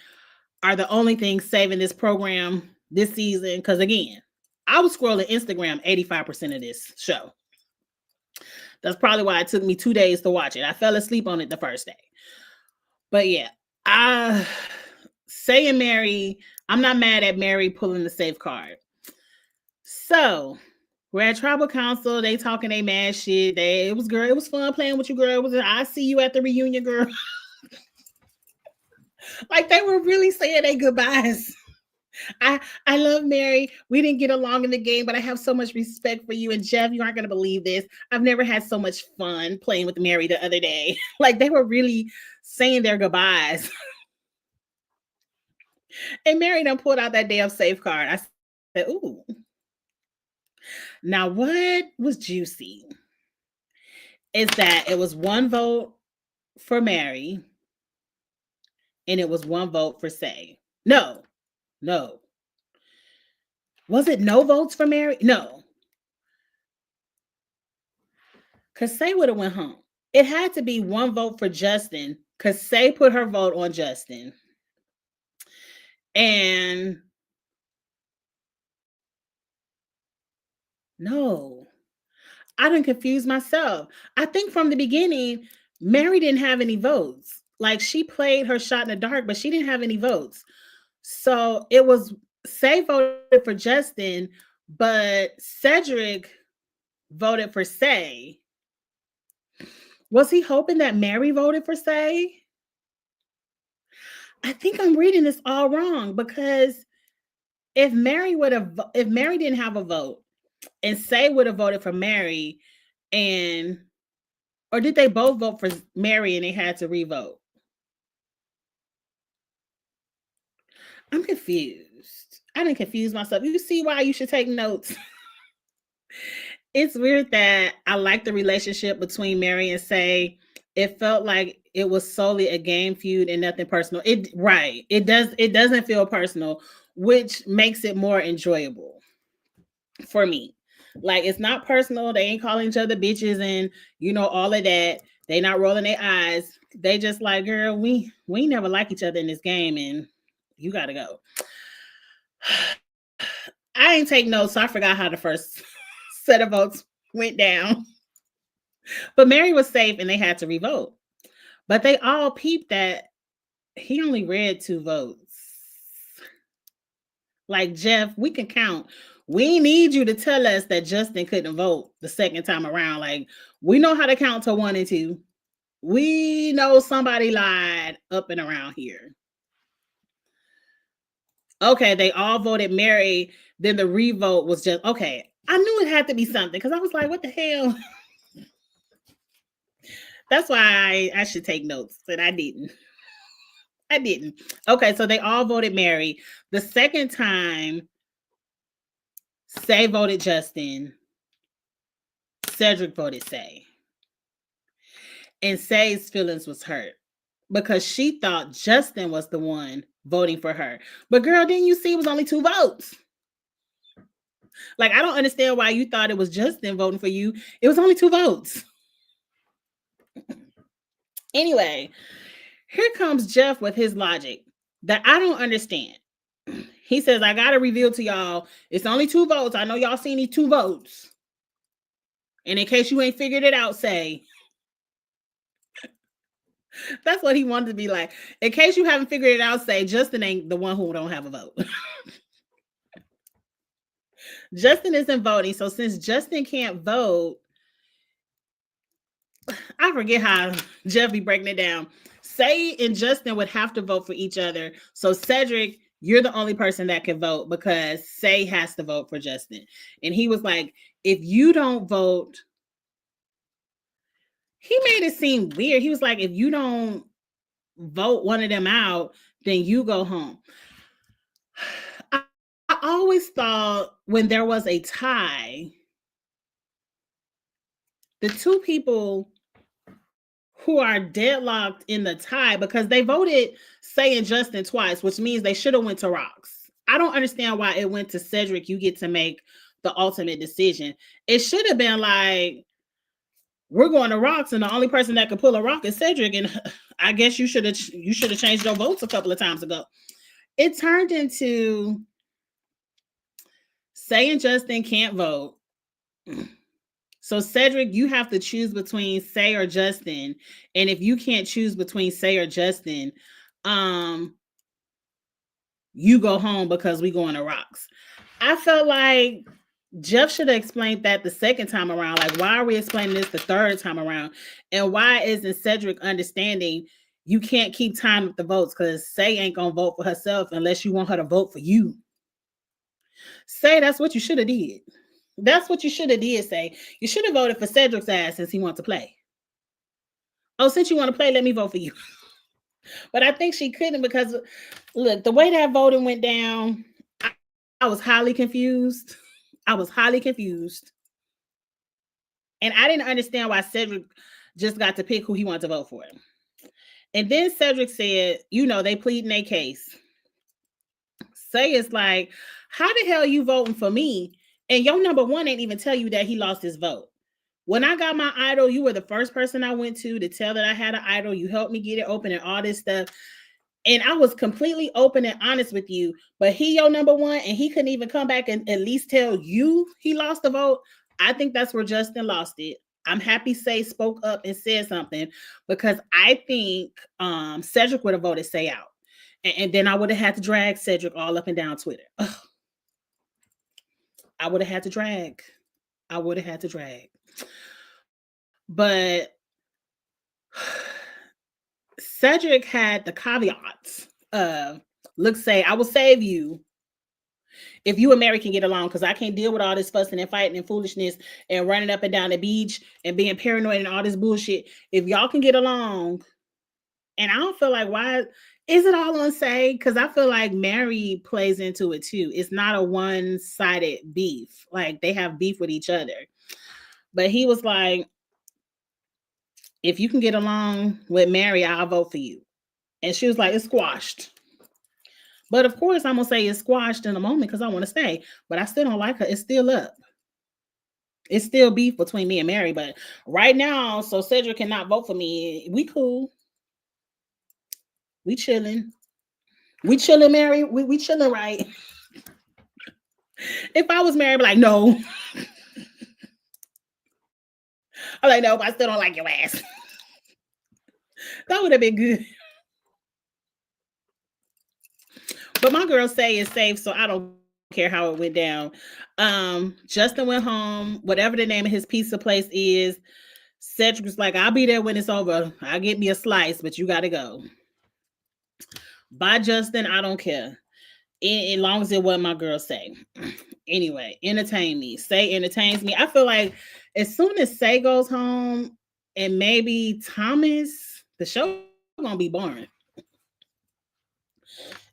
are the only things saving this program this season. Because again, I was scrolling Instagram 85% of this show. That's probably why it took me 2 days to watch it. I fell asleep on it the first day. But yeah, Say and Mary, I'm not mad at Mary pulling the safe card. So we're at tribal council. They talking they mad shit. It was fun playing with you, girl. I see you at the reunion, girl. Like they were really saying their goodbyes. I love Mary. We didn't get along in the game, but I have so much respect for you. And Jeff, you aren't going to believe this. I've never had so much fun playing with Mary the other day. Like they were really saying their goodbyes. And Mary done pulled out that damn safe card. I said, ooh. Now, what was juicy is that it was 1 vote for Mary and it was 1 vote for Say. No. Was it no votes for Mary? No. Cause Say would have went home. It had to be one vote for Justin, cause Say put her vote on Justin. And no, I didn't confuse myself. I think from the beginning, Mary didn't have any votes. Like she played her shot in the dark, but she didn't have any votes. So it was Say voted for Justin, but Cedric voted for Say. Was he hoping that Mary voted for Say? I think I'm reading this all wrong because if Mary didn't have a vote and Say would have voted for Mary, and or did they both vote for Mary and they had to revote? I'm confused. I didn't confuse myself. You see why you should take notes. It's weird that I like the relationship between Mary and Say. It felt like it was solely a game feud and nothing personal. It doesn't feel personal, which makes it more enjoyable for me. Like it's not personal. They ain't calling each other bitches and all of that. They not rolling their eyes. They just like, girl, we never like each other in this game and you gotta go. I ain't take notes, so I forgot how the first set of votes went down. But Mary was safe and they had to revote. But they all peeped that he only read 2 votes. Like, Jeff, we can count. We need you to tell us that Justin couldn't vote the second time around. Like, we know how to count to 1 and 2. We know somebody lied up and around here. Okay, they all voted Mary. Then the revote was just, okay. I knew it had to be something because I was like, what the hell? That's why I should take notes, but I didn't. Okay, so they all voted Mary. The second time, Say voted Justin. Cedric voted Say. And Say's feelings was hurt because she thought Justin was the one voting for her. But girl, didn't you see it was only 2 votes? Like, I don't understand why you thought it was Justin voting for you. It was only 2 votes. Anyway, here comes Jeff with his logic that I don't understand. He says, I got to reveal to y'all, it's only 2 votes. I know y'all seen these 2 votes. And in case you ain't figured it out, Say. That's what he wanted to be like. In case you haven't figured it out, Say, Justin ain't the one who don't have a vote. Justin isn't voting. So since Justin can't vote, I forget how Jeff be breaking it down. Say and Justin would have to vote for each other. So Cedric, you're the only person that can vote because Say has to vote for Justin. And he was like, if you don't vote, he made it seem weird. He was like, if you don't vote one of them out, then you go home. I always thought when there was a tie, the 2 people who are deadlocked in the tie, because they voted Say and Justin twice, which means they should have went to Rocks. I don't understand why it went to Cedric. You get to make the ultimate decision. It should have been like, we're going to Rocks, and the only person that could pull a rock is Cedric. And I guess you should have changed your votes a couple of times ago. It turned into Say and Justin can't vote. So Cedric, you have to choose between Say or Justin. And if you can't choose between Say or Justin, you go home because we going to Rocks. I felt like Jeff should have explained that the second time around. Like, why are we explaining this the third time around? And why isn't Cedric understanding you can't keep time with the votes because Say ain't going to vote for herself unless you want her to vote for you? Say that's what you should have did. That's what you should have did, Say. You should have voted for Cedric's ass since he wants to play. Oh, since you want to play, let me vote for you. But I think she couldn't because, look, the way that voting went down, I was highly confused. And I didn't understand why Cedric just got to pick who he wanted to vote for. And then Cedric said, they pleading their case. Say it's like, how the hell you voting for me? And your number 1 ain't even tell you that he lost his vote. When I got my idol, you were the first person I went to tell that I had an idol. You helped me get it open and all this stuff. And I was completely open and honest with you. But he your number one, and he couldn't even come back and at least tell you he lost the vote. I think that's where Justin lost it. I'm happy Say spoke up and said something, because I think Cedric would have voted Say out. And then I would have had to drag Cedric all up and down Twitter. Ugh. I would have had to drag. I would have had to drag. But Cedric had the caveats of, look, Say, I will save you if you and Mary can get along, because I can't deal with all this fussing and fighting and foolishness and running up and down the beach and being paranoid and all this bullshit. If y'all can get along, and I don't feel like, why is it all on Say? Because I feel like Mary plays into it too. It's not a one-sided beef. Like, they have beef with each other. But he was like, if you can get along with Mary, I'll vote for you. And she was like, it's squashed. But of course, I'm going to say it's squashed in a moment because I want to stay. But I still don't like her. It's still up. It's still beef between me and Mary. But right now, so Cedric cannot vote for me. We cool. We chilling. We chilling, Mary. We chilling, right? If I was Mary, I'd be like, no. I'm like, nope, I still don't like your ass. That would have been good. But my girl Say is safe, so I don't care how it went down. Justin went home, whatever the name of his pizza place is. Cedric was like, I'll be there when it's over. I'll get me a slice, but you got to go. Bye, Justin. I don't care. As long as it wasn't my girl Say. Anyway, entertain me. Say entertains me. I feel like as soon as Say goes home and maybe Thomas, the show gonna be boring.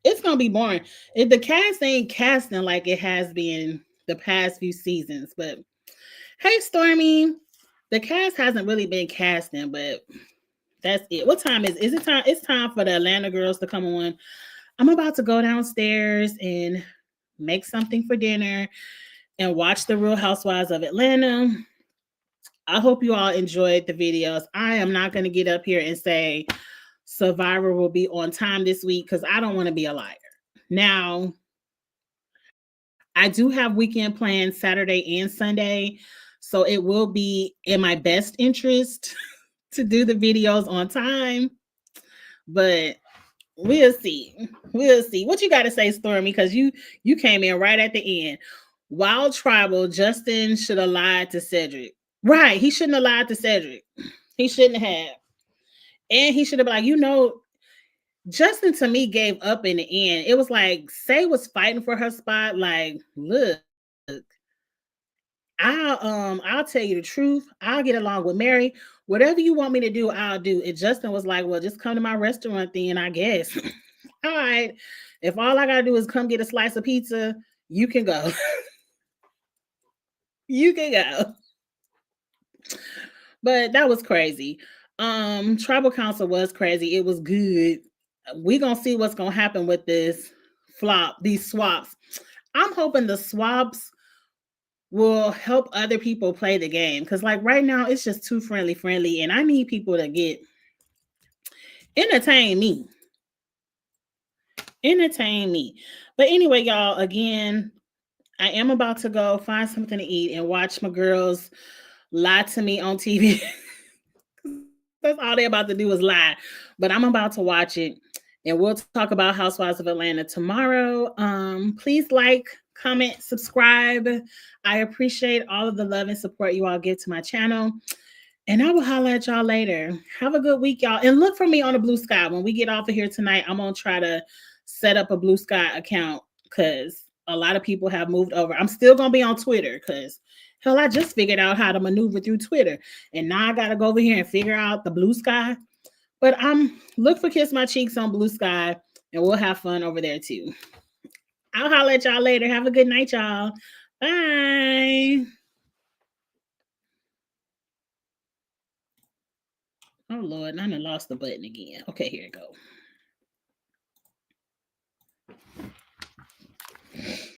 It's gonna be boring. If the cast ain't casting like it has been the past few seasons. But hey, Stormy, the cast hasn't really been casting, but that's it. What time is it time? It's time for the Atlanta girls to come on. I'm about to go downstairs and make something for dinner and watch the Real Housewives of Atlanta. I hope you all enjoyed the videos. I am not going to get up here and say Survivor will be on time this week because I don't want to be a liar. Now, I do have weekend plans Saturday and Sunday, so it will be in my best interest to do the videos on time, but we'll see. We'll see. What you got to say, Stormy? Because you came in right at the end. Wild Tribal, Justin should have lied to Cedric. Right. He shouldn't have lied to Cedric. He shouldn't have. And he should have been like, Justin to me gave up in the end. It was like Say was fighting for her spot. Like, look, I'll tell you the truth. I'll get along with Mary. Whatever you want me to do, I'll do. And Justin was like, well, just come to my restaurant then, I guess. All right. If all I gotta do is come get a slice of pizza, you can go. You can go. But that was crazy. Tribal Council was crazy. It was good. We're gonna see what's gonna happen with this flop, these swaps. I'm hoping the swaps will help other people play the game, because like right now it's just too friendly, and I need people to get entertain me. But anyway, y'all, again, I am about to go find something to eat and watch my girls lie to me on TV. That's all they're about to do is lie. But I'm about to watch it, and we'll talk about Housewives of Atlanta tomorrow. Please like, comment, subscribe. I appreciate all of the love and support you all give to my channel. And I will holler at y'all later. Have a good week, y'all. And look for me on a Blue Sky. When we get off of here tonight, I'm going to try to set up a Blue Sky account because a lot of people have moved over. I'm still going to be on Twitter because, hell, I just figured out how to maneuver through Twitter. And now I got to go over here and figure out the Blue Sky. But look for Kiss My Cheeks on Blue Sky, and we'll have fun over there too. I'll holler at y'all later. Have a good night, y'all. Bye. Oh, Lord, I done lost the button again. Okay, here it go.